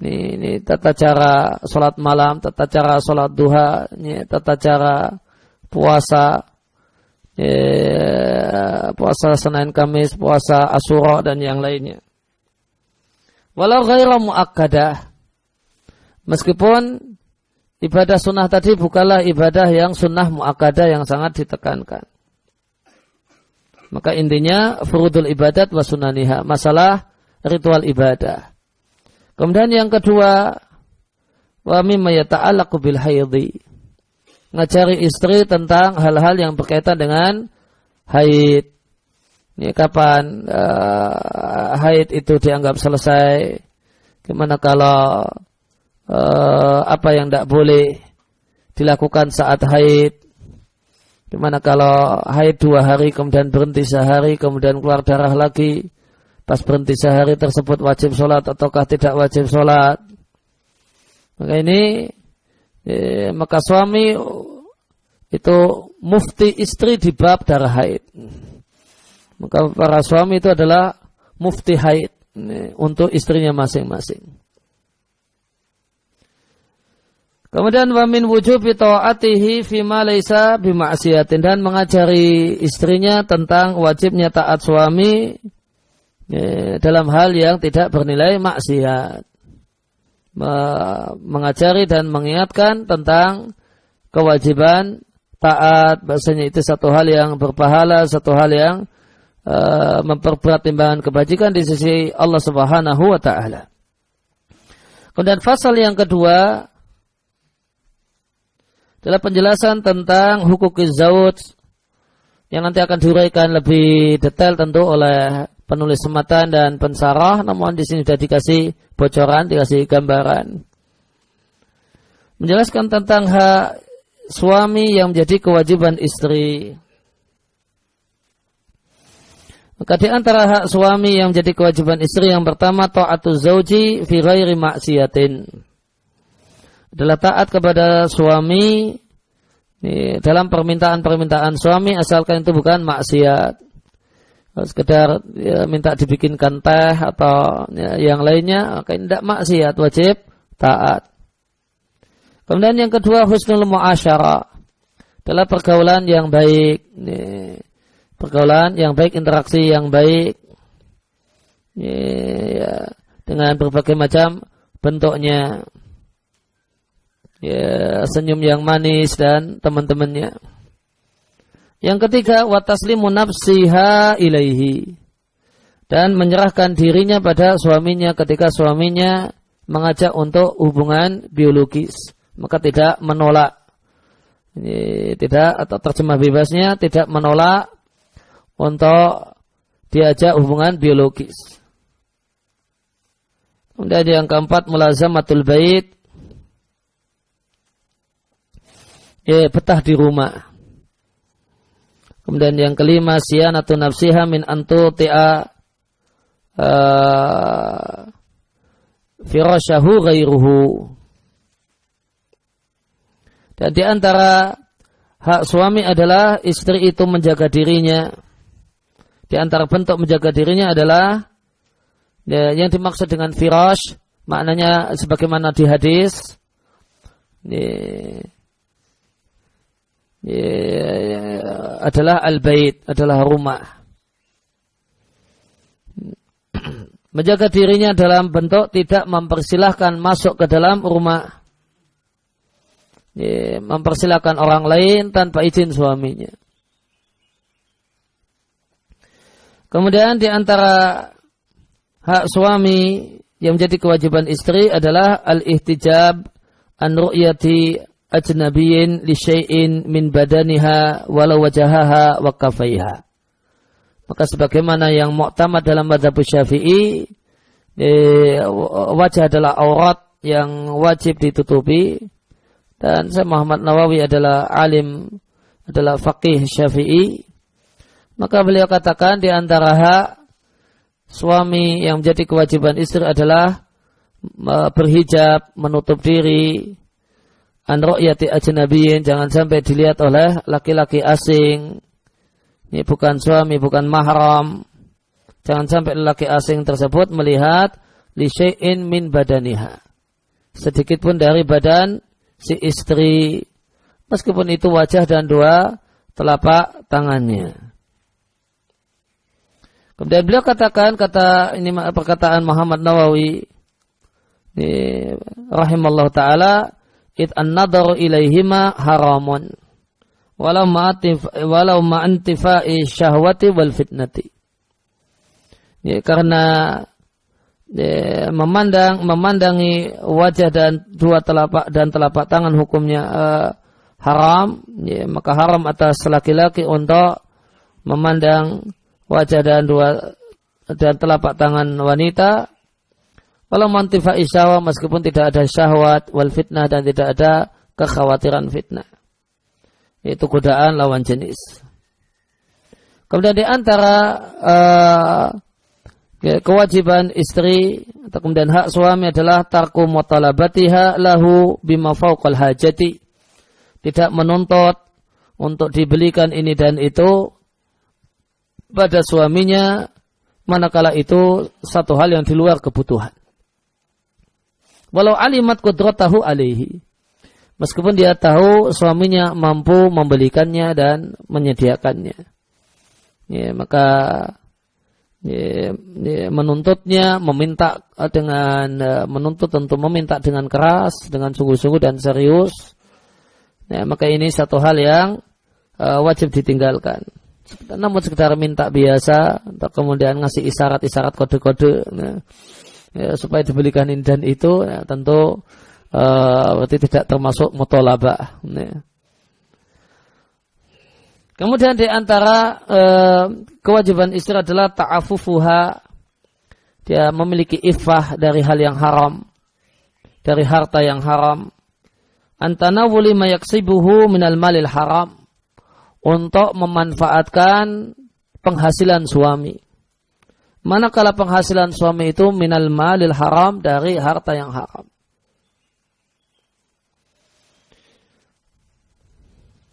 Ini tata cara sholat malam, tata cara sholat duha, tata cara puasa, puasa Senin Kamis, puasa Asyura dan yang lainnya. Walau ghaira muakkadah, meskipun ibadah sunnah tadi bukanlah ibadah yang sunnah muakkadah yang sangat ditekankan. Maka intinya furudul ibadat wa sunaniha, masalah ritual ibadah. Kemudian yang kedua, wa mimma yata'allaqu bil haidhi, ngajari istri tentang hal-hal yang berkaitan dengan haid. Ini kapan haid itu dianggap selesai? Gimana kalau apa yang tidak boleh dilakukan saat haid? Gimana kalau haid 2 hari kemudian berhenti sehari kemudian keluar darah lagi? Pas berhenti sehari tersebut wajib sholat ataukah tidak wajib sholat? Maka ini maka suami itu mufti istri di bab darah haid. Maka para suami itu adalah mufti haid untuk istrinya masing-masing. Kemudian wa min wujubi ta'atihi fima laisa bima'siyatin, dan mengajari istrinya tentang wajibnya taat suami dalam hal yang tidak bernilai maksiat. Mengajari dan mengingatkan tentang kewajiban taat, bahasanya itu satu hal yang berpahala, satu hal yang memperberat timbangan kebajikan di sisi Allah Subhanahu wa taala. Kemudian fasal yang kedua adalah penjelasan tentang hukukiz zauj yang nanti akan diuraikan lebih detail tentu oleh penulis sematan dan pensarah, namun di sini sudah dikasih bocoran, dikasih gambaran. Menjelaskan tentang hak suami yang menjadi kewajiban istri. Maka di antara hak suami yang menjadi kewajiban istri yang pertama ta'atuz zauji fi ghairi maksiatin, adalah taat kepada suami dalam permintaan suami asalkan itu bukan maksiat. Sekedar minta dibikinkan teh atau yang lainnya, maka tidak maksiat, wajib taat. Kemudian yang kedua, husnul muasyarah, adalah pergaulan yang baik, pergaulan yang baik, interaksi yang baik, dengan berbagai macam bentuknya, senyum yang manis dan teman-temannya. Yang ketiga, wa taslimu nafsiha ilaihi, dan menyerahkan dirinya pada suaminya ketika suaminya mengajak untuk hubungan biologis, maka tidak menolak. Tidak, atau terjemah bebasnya, tidak menolak untuk diajak hubungan biologis. Kemudian yang keempat, mulazamatul bait, betah di rumah. Kemudian yang kelima, siyanatu nafsiha min antuti'a firasyahu ghairuhu. Dan di antara hak suami adalah istri itu menjaga dirinya. Di antara bentuk menjaga dirinya adalah yang dimaksud dengan firash, maknanya sebagaimana di hadis, adalah al-bait, adalah rumah. Menjaga dirinya dalam bentuk tidak mempersilahkan masuk ke dalam rumah, mempersilahkan orang lain tanpa izin suaminya. Kemudian di antara hak suami yang menjadi kewajiban istri adalah al-ihtijab an ru'yati ajnabiyyin li syai'in min badaniha walau wajahaha wa kafaiha. Maka sebagaimana yang mu'tamad dalam mazhab Syafi'i, wajah adalah aurat yang wajib ditutupi, dan Syekh Muhammad Nawawi adalah alim, adalah faqih Syafi'i. Maka beliau katakan di antara hak suami yang menjadi kewajiban istri adalah berhijab, menutup diri, an ru'yati ajnabiyyin, jangan sampai dilihat oleh laki-laki asing. Ini bukan suami, bukan mahram. Jangan sampai laki asing tersebut melihat li syai'in min badaniha, sedikit pun dari badan si istri, meskipun itu wajah dan dua telapak tangannya. Kemudian beliau katakan, ini perkataan Muhammad Nawawi rahimallahu taala, it an-nadaru ilaihima haramun walau ma'antifa'i syahwati wal fitnati. Karena memandangi wajah dan dua telapak tangan hukumnya haram, maka haram atas laki-laki untuk memandang wajah dan telapak tangan wanita, walau ma'antifa'i syahwat, meskipun tidak ada syahwat, wal fitnah, dan tidak ada kekhawatiran fitnah, yaitu godaan lawan jenis. Kemudian di antara kewajiban istri atau kemudian hak suami adalah tarku mutalabatiha lahu bima fawqal hajati, tidak menuntut untuk dibelikan ini dan itu pada suaminya manakala itu satu hal yang di luar kebutuhan. Walau alimat qudratahu alaihi, meskipun dia tahu suaminya mampu membelikannya dan menyediakannya, maka menuntutnya, menuntut untuk meminta dengan keras, dengan sungguh-sungguh dan serius, maka ini satu hal yang wajib ditinggalkan. Namun sekedar minta biasa, atau kemudian ngasih isyarat-isyarat kode-kode, supaya dibelikan ini dan itu, tentu berarti tidak termasuk mutolabah. Kemudian di antara kewajiban istri adalah ta'afufuha, dia memiliki iffah dari hal yang haram, dari harta yang haram. Antanawuli mayaksibuhu minal malil haram, untuk memanfaatkan penghasilan suami. Manakala penghasilan suami itu minal malil haram, dari harta yang haram.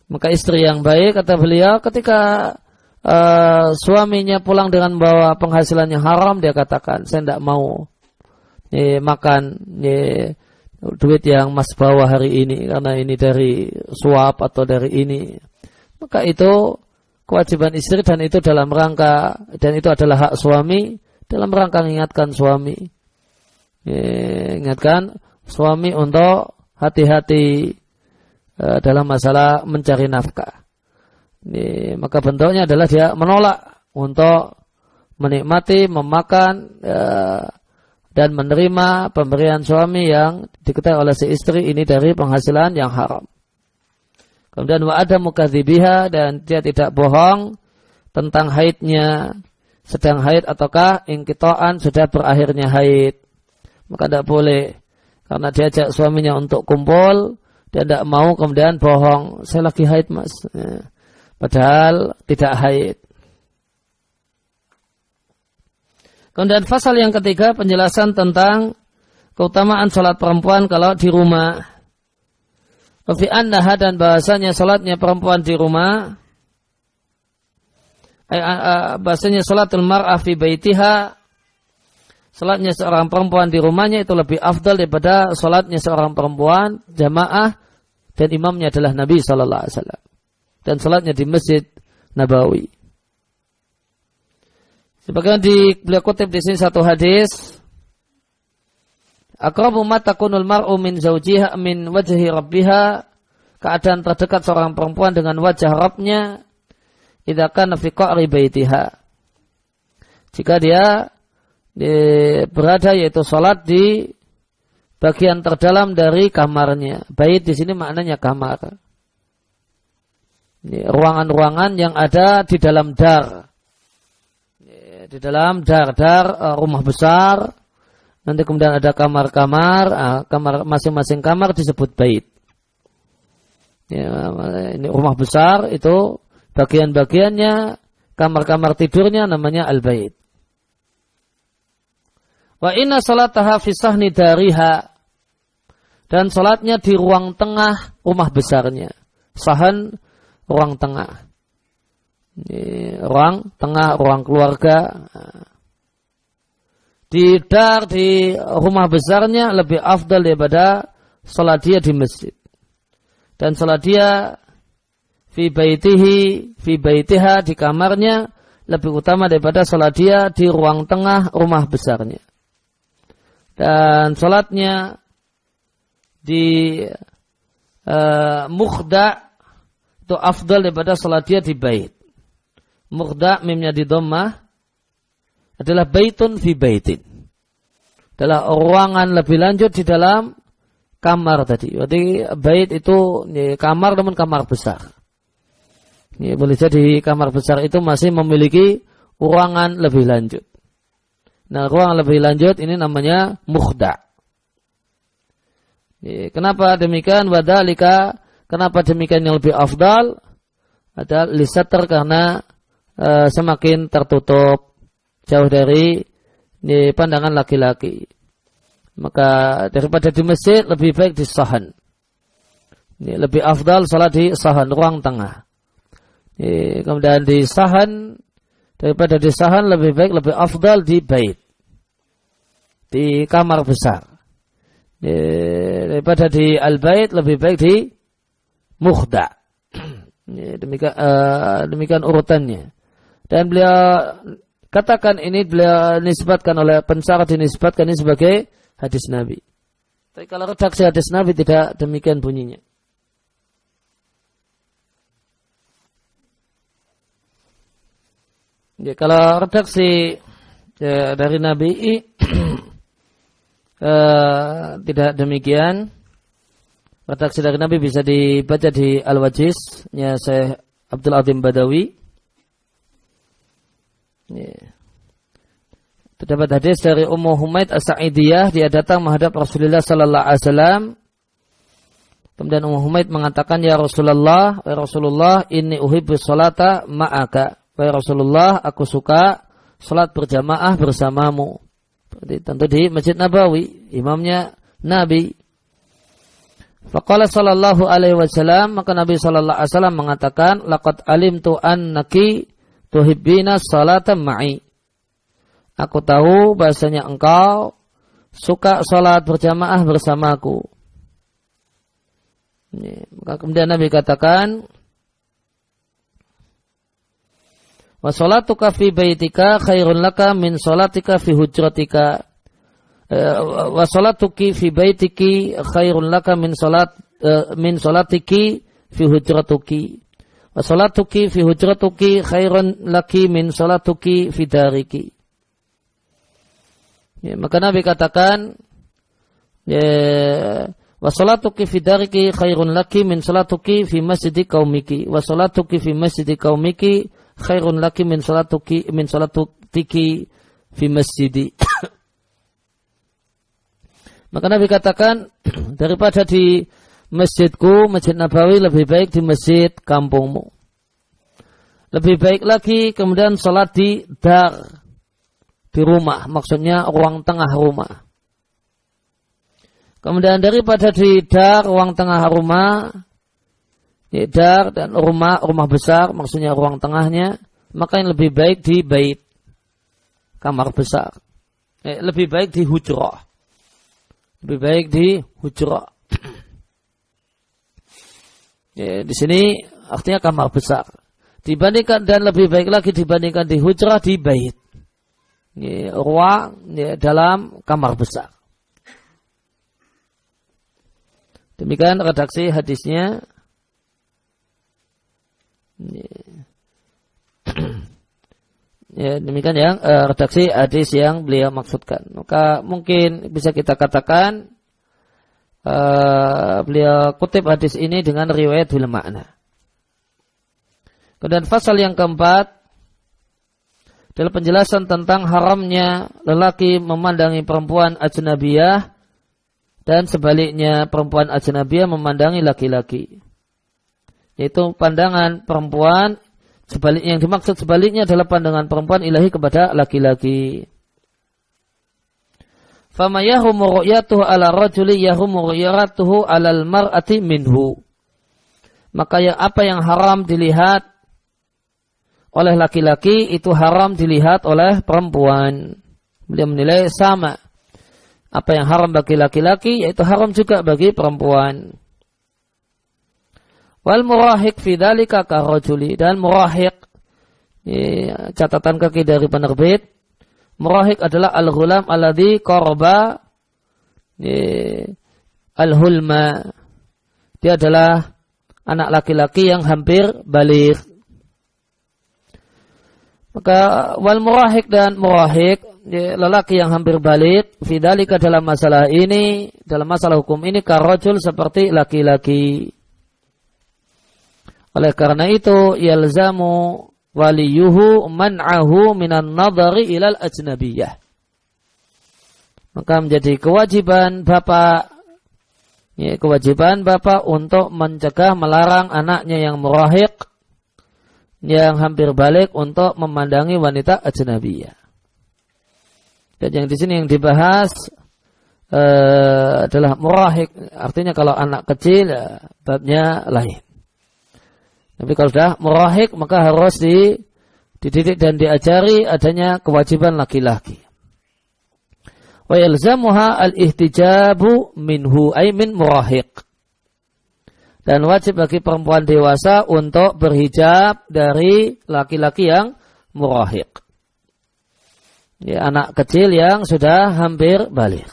Maka istri yang baik, kata beliau, ketika suaminya pulang dengan bawa penghasilan yang haram, dia katakan, saya tidak mau makan duit yang mas bawa hari ini, karena ini dari suap atau dari ini. Maka itu kewajiban istri, dan itu dalam rangka, dan itu adalah hak suami, dalam rangka mengingatkan suami. Ingatkan suami untuk hati-hati dalam masalah mencari nafkah. Maka bentuknya adalah dia menolak untuk menikmati, memakan dan menerima pemberian suami yang diketahui oleh si istri ini dari penghasilan yang haram. Kemudian wa ada mukadzibiha, dan dia tidak bohong tentang haidnya, sedang haid ataukah inqita'an, sudah berakhirnya haid. Maka tidak boleh, karena diajak suaminya untuk kumpul, dia tidak mau kemudian bohong, saya lagi haid mas, padahal tidak haid. Kemudian pasal yang ketiga, penjelasan tentang keutamaan salat perempuan kalau di rumah. Fi annaha, dan bahasanya salatnya perempuan di rumah, bahasanya salatul mar'ah fi baitiha, salatnya seorang perempuan di rumahnya itu lebih afdal daripada salatnya seorang perempuan jamaah dan imamnya adalah Nabi sallallahu alaihi wasallam, dan salatnya di Masjid Nabawi. Sebagaimana beliau kutip di sini satu hadis, aqrabu ma takunul mar'u min zawjiha min wajhi rabbiha, keadaan terdekat seorang perempuan dengan wajah Rabbnya, idza kana fi qa'ri baitiha, jika dia berada, yaitu salat di bagian terdalam dari kamarnya. Bait di sini maknanya kamar. Ruangan-ruangan yang ada di dalam dar. Di dalam dar rumah besar. Nanti kemudian ada kamar-kamar, kamar masing-masing kamar disebut bait. Ini rumah besar, itu bagian-bagiannya, kamar-kamar tidurnya namanya al-bait. Wa inna salataha fi sahni dariha, dan salatnya di ruang tengah rumah besarnya. Sahan, ruang tengah. Ini ruang tengah, ruang keluarga. Di dar, di rumah besarnya lebih afdal daripada salat dia di masjid. Dan salat dia fi baitiha, di kamarnya, lebih utama daripada salat dia di ruang tengah rumah besarnya. Dan salatnya di mukhda itu afdal daripada salat dia di bait. Mukhda, mimnya di dhammah, adalah baitun fi baitin, adalah ruangan lebih lanjut di dalam kamar tadi. Berarti bait itu kamar, namun kamar besar. Ini boleh jadi kamar besar itu masih memiliki ruangan lebih lanjut. Nah, ruangan lebih lanjut ini namanya mukhda. Kenapa demikian? Wadhalika, kenapa demikian yang lebih afdal? Adalah lisater, karena semakin tertutup, jauh dari pandangan laki-laki. Maka daripada di masjid, lebih baik di sahan. Lebih afdal salat di sahan, ruang tengah. Kemudian di sahan, daripada di sahan lebih baik, lebih afdal di bait, di kamar besar. Daripada di al-bait, lebih baik di mukhda. Demikian urutannya. Dan beliau katakan ini, beliau nisbatkan oleh pensyarat, dinisbatkan ini sebagai hadis Nabi. Tapi kalau redaksi hadis Nabi tidak demikian bunyinya. Ya, kalau redaksi dari Nabi tidak demikian. Redaksi dari Nabi bisa dibaca di Al-Wajiz-nya Syekh Abdul Azim Badawi. Terdapat hadis dari Ummu Humaid As-Sa'idiyah, dia datang menghadap Rasulullah sallallahu alaihi wasallam. Kemudian Ummu Humaid mengatakan, "Ya Rasulullah, ya Rasulullah, inni uhibbu sholata ma'aka." Ya Rasulullah, aku suka salat berjamaah bersamamu. Tentu di Masjid Nabawi, imamnya Nabi. Faqala sallallahu alaihi wasallam, maka Nabi sallallahu alaihi wasallam mengatakan, laqad alimtu annaki tuhibbina salata ma'i. Aku tahu bahasanya engkau suka salat berjamaah bersamaku. Maka kemudian Nabi katakan, wa salatuka fi baitika khairun laka min salatika fi hujratika. Wa salatuki fi baitiki khairun laka min salatiki fi hujratuki. Wa salatuki fi hujratuki khairun laki min salatuki fi dariki. Maka Nabi katakan, wa salatuki fi dariki khairun laki min salatuki fi masjidi qaumiki. Wa salatuki fi masjidi qaumiki khairun laki min salatiki fi masjidi. Maka Nabi katakan, daripada di masjidku, Masjid Nabawi, lebih baik di masjid kampungmu. Lebih baik lagi kemudian salat di dar, di rumah, maksudnya ruang tengah rumah. Kemudian daripada di dar, ruang tengah rumah, di dar dan rumah besar, maksudnya ruang tengahnya, maka yang lebih baik di bait, kamar besar. Lebih baik di hujrah. Lebih baik di hujrah. Di sini artinya kamar besar. Dibandingkan dan lebih baik lagi dibandingkan di hujrah, di bait. Ruang dalam kamar besar. Demikian redaksi hadisnya. Ya, demikian yang redaksi hadis yang beliau maksudkan. Maka mungkin bisa kita katakan beliau kutip hadis ini dengan riwayat bil makna. Kemudian pasal yang keempat adalah penjelasan tentang haramnya lelaki memandangi perempuan ajnabiyah dan sebaliknya perempuan ajnabiyah memandangi laki-laki. Yaitu pandangan perempuan sebaliknya, yang dimaksud sebaliknya adalah pandangan perempuan ilahi kepada laki-laki. Fama yahumu ru'yatuhu ala rajuli yahumu ru'yatuhu alal mar'ati minhu. Maka apa yang haram dilihat oleh laki-laki itu haram dilihat oleh perempuan. Beliau menilai sama. Apa yang haram bagi laki-laki yaitu haram juga bagi perempuan. Wal murahiq fi dzalika karajuli, dan murahiq, catatan kaki dari penerbit, murahiq adalah al-ghulam alladzi qaraba al-hulma. Dia adalah anak laki-laki yang hampir baligh. Maka wal murahiq dan murahiq, lelaki yang hampir baligh, fi dzalika dalam masalah ini, dalam masalah hukum ini karajul seperti laki-laki. Oleh karena itu, yalzamu waliyuhu man'ahu minan nadhari ilal ajnabiyah. Maka menjadi kewajiban bapak untuk mencegah, melarang anaknya yang murahiq, yang hampir balik untuk memandangi wanita ajnabiyah. Dan yang di sini yang dibahas adalah murahiq. Artinya kalau anak kecil, babnya lain. Tapi kalau sudah murahiq maka harus dididik dan diajari adanya kewajiban laki-laki. Wa yalzamuha al-ihtijabu minhu ay min murahiq. Dan wajib bagi perempuan dewasa untuk berhijab dari laki-laki yang murahiq. Ya, anak kecil yang sudah hampir baligh.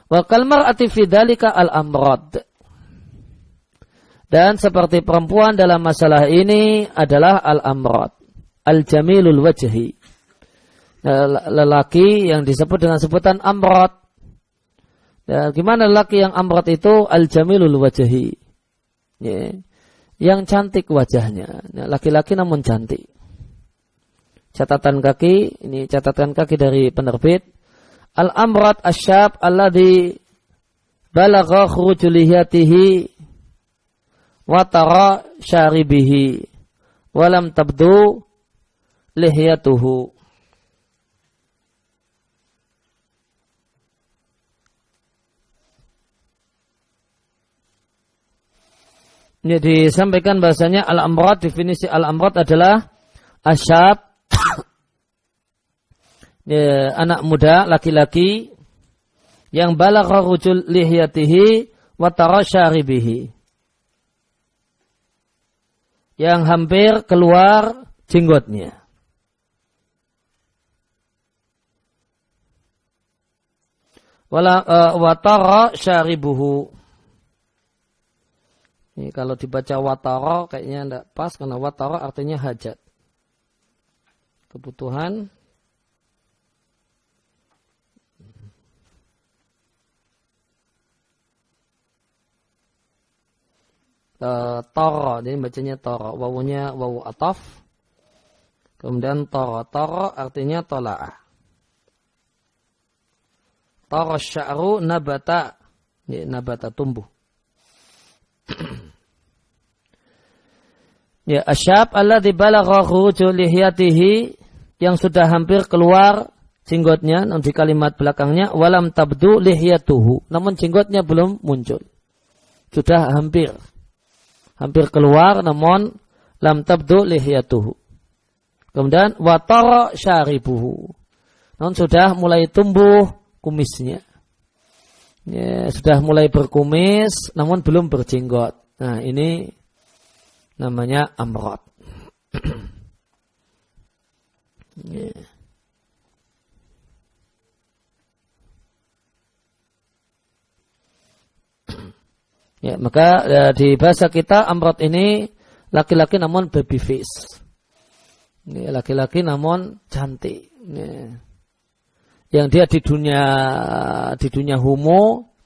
Wa kal mar'ati fi dzalika al-amrad. Dan seperti perempuan dalam masalah ini adalah al-amrad, al-jamilul wajhi. Lelaki yang disebut dengan sebutan amrad. Dan gimana lelaki yang amrad itu? Al-jamilul wajhi. Ya. Yang cantik wajahnya. Laki-laki namun cantik. Catatan kaki, ini catatan kaki dari penerbit. Al-amrad asyab alladhi balagha khurujulihiyatihi watara syaribihi walam tabdu lihyatuhu. Ini disampaikan bahasanya al-amrad, definisi al-amrad adalah asyab, ya, anak muda laki-laki yang balagha rujul lihyatihi wa tara syaribihi, yang hampir keluar jenggotnya. Wa tara syaribuhu. Ini kalau dibaca watara kayaknya tidak pas karena watara artinya hajat, kebutuhan. Tara, jadi bacanya tara, wawunya wawu ataf. Kemudian tara, tara artinya tola'ah. Tara sya'ru nabata, ya, nabata tumbuh. Ya, asyab alladzi balagha khuruju lihyatihi, yang sudah hampir keluar jenggotnya, di kalimat belakangnya walam tabdu lihyatuhu, namun jenggotnya belum muncul. Sudah hampir keluar namun lam tabdu lihyatuhu. Kemudian wa tara syaribuhu, namun sudah mulai tumbuh kumisnya. Ya, sudah mulai berkumis namun belum berjenggot. Nah, ini namanya amrad. Ya. Ya, maka di bahasa kita amrad ini laki-laki namun baby face. Ya, laki-laki namun cantik. Ya. Yang dia di dunia homo,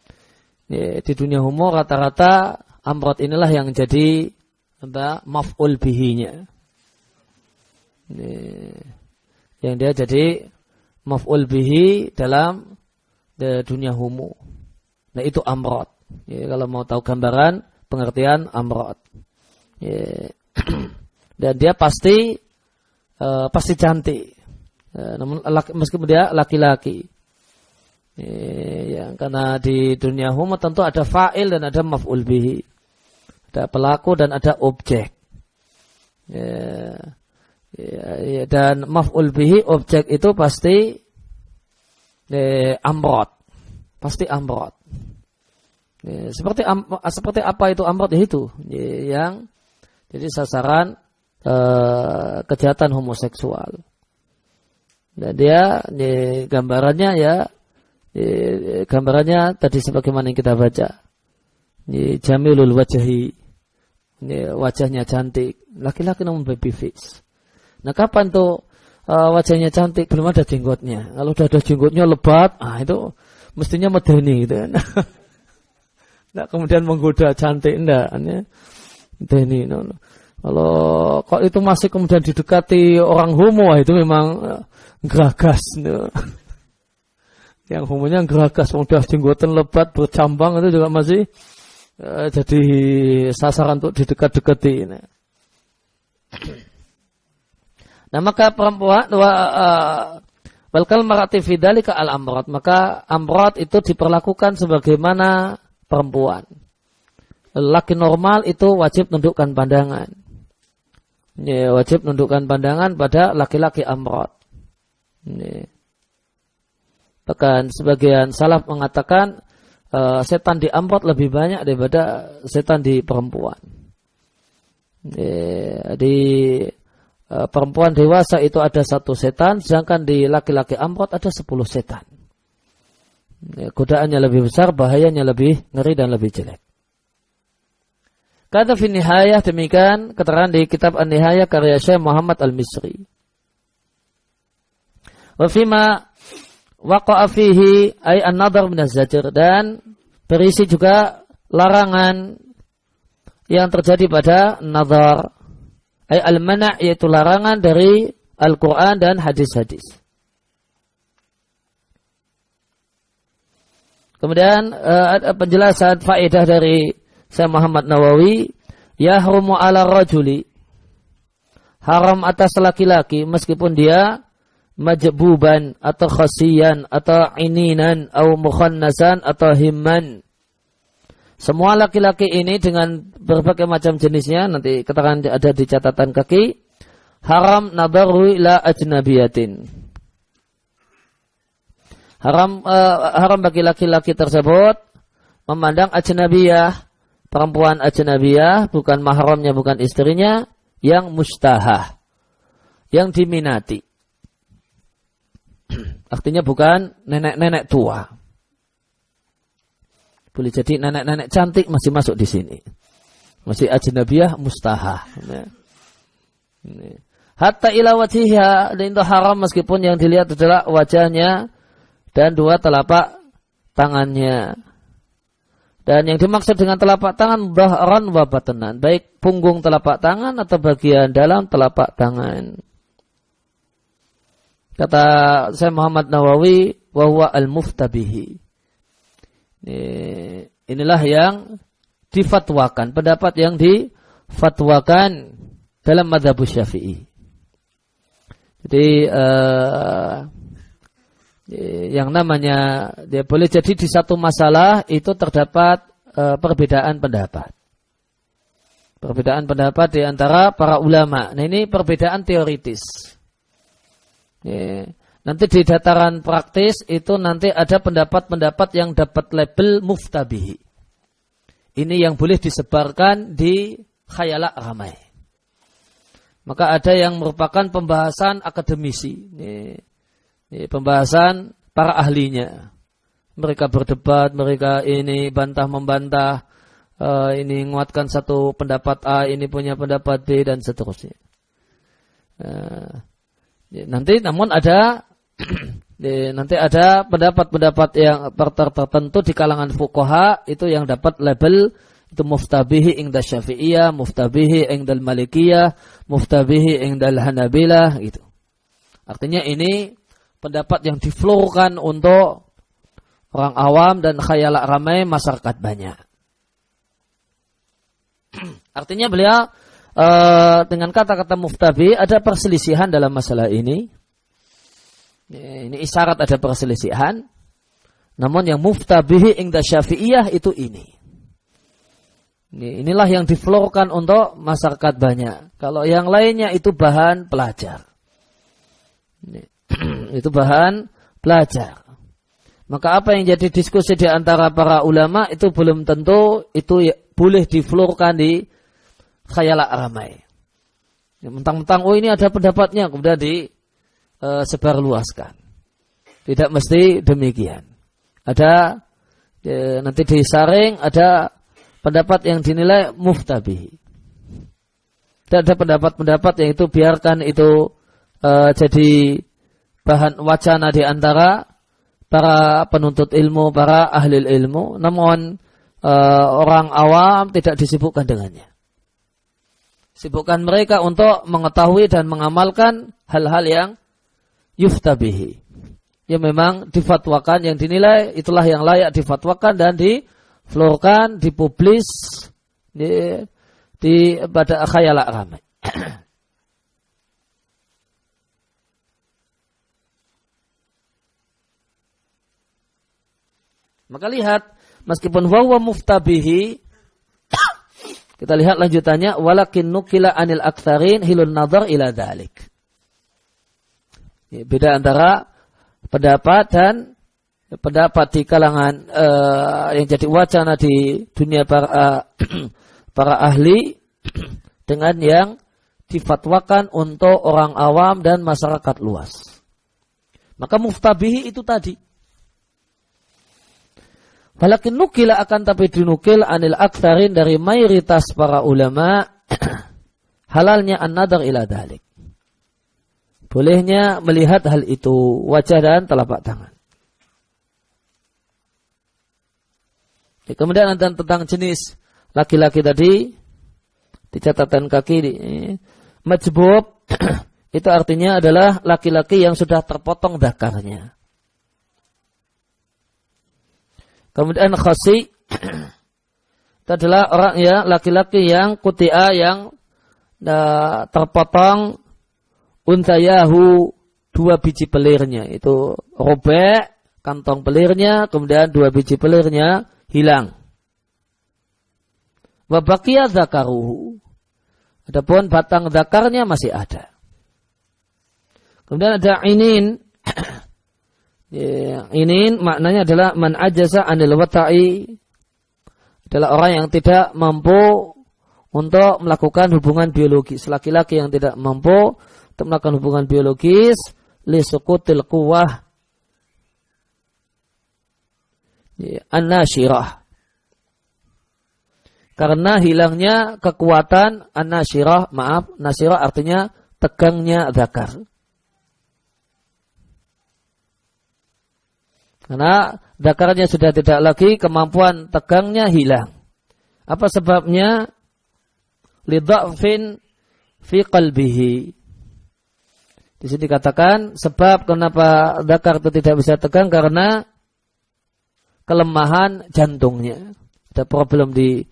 ya, di dunia homo rata-rata amrad inilah yang jadi maf'ul bihinya. Ya, yang dia jadi maf'ul bihi dalam dunia homo. Nah, itu amrad. Ya, kalau mau tahu gambaran pengertian amrad. Ya. Dan dia pasti cantik. Namun meskipun dia laki-laki, ya, karena di dunia homo tentu ada fa'il dan ada maf'ul bihi, ada pelaku dan ada objek, ya, dan maf'ul bihi objek itu pasti amrad, pasti amrad. Ya, seperti apa itu amrad itu, ya, yang jadi sasaran kejahatan homoseksual. Dan dia gambarannya gambarannya tadi sebagaimana yang kita baca. Jamilul wajhi. Wajahnya cantik, laki-laki namun baby face. Nah, kapan tuh wajahnya cantik belum ada jenggotnya? Kalau udah ada jenggotnya lebat, itu mestinya medeni gitu kan. Nah, kemudian menggoda cantik enggak, medeni. No. Kalau kok itu masih kemudian didekati orang homo, itu memang geragas. No. Yang homonya geragas, udah jenggotan lebat bercambang, itu juga masih jadi sasaran untuk didekat-dekati. Nah, maka perempuan wal kalmarati fi dzalika al amrad, maka amrad itu diperlakukan sebagaimana perempuan. Laki normal itu wajib nundukkan pandangan. Ya, wajib nundukkan pandangan pada laki-laki amrad. Ya. Bahkan sebagian salaf mengatakan setan di amrad lebih banyak daripada setan di perempuan. Ya, di perempuan dewasa itu ada 1 setan, sedangkan di laki-laki amrad ada 10 setan. Ya, godaannya lebih besar, bahayanya lebih ngeri dan lebih jelek. Kata fi nihayah, demikian keterangan di kitab An-Nihayah karya Syekh Muhammad Al-Misri. Wa fima waqa'a fihi ay an-nadhar min az-zajr, dan berisi juga larangan yang terjadi pada nadhar, ay al-mana', yaitu larangan dari Al-Qur'an dan hadis-hadis. Kemudian penjelasan faedah dari Syekh Muhammad Nawawi, yahrumu ala rajuli, haram atas laki-laki meskipun dia majbuban atau khasiyan atau ininan atau mukhannasan atau himman, Semua laki-laki ini dengan berbagai macam jenisnya, nanti keterangan ada di catatan kaki, haram nabaru ila ajnabiyatin. Haram bagi laki-laki tersebut memandang ajnabiyah, perempuan ajnabiyah, bukan mahramnya, bukan istrinya, yang mustahah, yang diminati. Artinya bukan nenek-nenek tua. Boleh jadi nenek-nenek cantik masih masuk di sini. Masih ajnabiyah mustahah. Hatta ila wajhiha, dan itu haram meskipun yang dilihat adalah wajahnya dan dua telapak tangannya. Dan yang dimaksud dengan telapak tangan dhahran wa batnan, baik punggung telapak tangan atau bagian dalam telapak tangan. Kata Syekh Muhammad Nawawi, wa huwa al-muftabihi. Inilah yang difatwakan, pendapat yang difatwakan dalam mazhab Syafi'i. Jadi yang namanya dia boleh jadi di satu masalah itu terdapat perbedaan pendapat. Perbedaan pendapat di antara para ulama. Nah, ini perbedaan teoritis. Nanti di dataran praktis itu nanti ada pendapat-pendapat yang dapat label muftabihi. Ini yang boleh disebarkan di khayalak ramai. Maka ada yang merupakan pembahasan akademisi. Pembahasan para ahlinya. Mereka berdebat, mereka ini bantah-membantah, ini menguatkan satu pendapat A, ini punya pendapat B, dan seterusnya. Nanti namun ada nanti ada pendapat-pendapat yang tertentu di kalangan fuqaha itu yang dapat label itu muftabihi ingda Syafi'iyah, muftabihi ingdal Malikiyah, muftabihi ingdal Hanabilah gitu. Artinya ini pendapat yang diflorkan untuk orang awam dan khayalak ramai masyarakat banyak. Artinya beliau dengan kata-kata muftabi ada perselisihan dalam masalah ini. Ini isyarat ada perselisihan. Namun yang muftabihi ingda Syafi'iyah itu ini. Inilah yang diflorkan untuk masyarakat banyak. Kalau yang lainnya itu bahan pelajar. Itu bahan pelajar. Maka apa yang jadi diskusi di antara para ulama itu belum tentu itu boleh diflorkan di khayalak ramai. Mentang-mentang ini ada pendapatnya kemudian disebarluaskan. Tidak mesti demikian. Ada nanti disaring ada pendapat yang dinilai muftabihi. Dan ada pendapat-pendapat yang itu biarkan itu jadi bahan wacana di antara para penuntut ilmu, para ahli ilmu, namun orang awam tidak disibukkan dengannya. Sibukkan mereka untuk mengetahui dan mengamalkan hal-hal yang yuftabihi. Yang memang difatwakan, yang dinilai itulah yang layak difatwakan dan diflorkan, dipublis pada khayalak ramai. Maka lihat, meskipun wawa muftabihi, kita lihat lanjutannya, walakin nukila anil aktsarin hilun nazar ila dzalik. Beda antara pendapat dan pendapat di kalangan yang jadi wacana di dunia para ahli dengan yang difatwakan untuk orang awam dan masyarakat luas. Maka muftabihi itu tadi. Walakin nukila akan tapi dinukil anil aktsarin dari mayoritas para ulama halalnya an-nadar ila dzalik. Bolehnya melihat hal itu, wajah dan telapak tangan. Kemudian tentang jenis laki-laki tadi di catatan kaki majbub itu artinya adalah laki-laki yang sudah terpotong dakarnya. Kemudian khasi itu adalah orang ya laki-laki yang kutia yang terpotong untayahu 2 biji pelirnya, itu robek kantong pelirnya, kemudian 2 biji pelirnya hilang. Wa baqiya dzakaruhu. Adapun batang zakarnya masih ada. Kemudian ada inin. Inin maknanya adalah man ajaza anil wata'i, adalah orang yang tidak mampu untuk melakukan hubungan biologis. Laki-laki yang tidak mampu untuk melakukan hubungan biologis li suqutil quwwah an-nasyirah, karena hilangnya kekuatan an-nasyirah, nasyirah artinya tegangnya zakar. Karena zakarnya sudah tidak lagi, kemampuan tegangnya hilang. Apa sebabnya? Lidha'fin fi qalbihi. Di sini dikatakan sebab kenapa zakar itu tidak bisa tegang karena kelemahan jantungnya. Ada problem di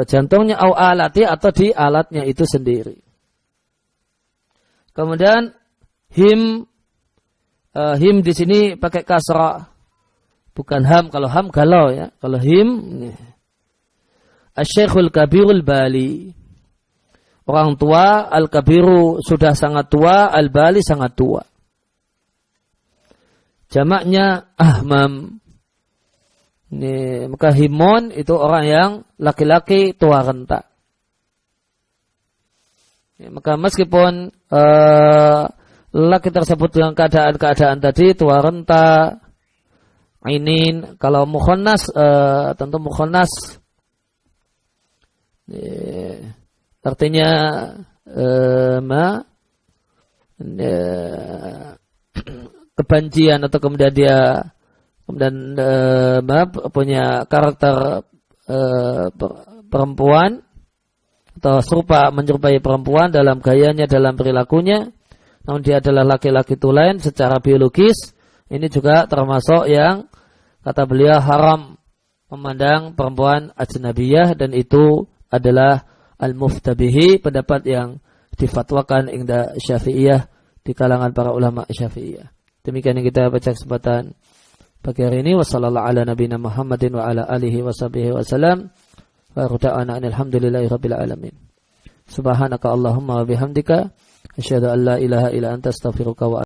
jantungnya au alati, atau di alatnya itu sendiri. Kemudian him di sini pakai kasrah, bukan ham. Kalau ham galau ya. Kalau him, asy-syekhul kabirul bali, orang tua, al-kabiru sudah sangat tua, al-bali sangat tua. Jamaknya ahmam. Ini, maka himon itu orang yang laki-laki tua renta. Ya, maka meskipun lelaki tersebut dengan keadaan tadi tua renta, inin, kalau mukhannas tentu mukhannas artinya kebancian, atau kemudian dia punya karakter perempuan atau serupa menyerupai perempuan dalam gayanya, dalam perilakunya, namun dia adalah laki-laki tulen secara biologis. Ini juga termasuk yang kata beliau haram memandang perempuan ajnabiyah, dan itu adalah al-muftabihi, pendapat yang difatwakan inda Syafi'iyah, di kalangan para ulama Syafi'iyah. Demikian yang kita baca kesempatan pagi hari ini. Wassallallahu ala nabiyina Muhammadin wa ala alihi wa sahbihi wa salam. Wa ruta'ana alhamdulillahi rabbil alamin. Subhanaka Allahumma wa bihamdika asyhadu an la ilaha illa anta astaghfiruka wa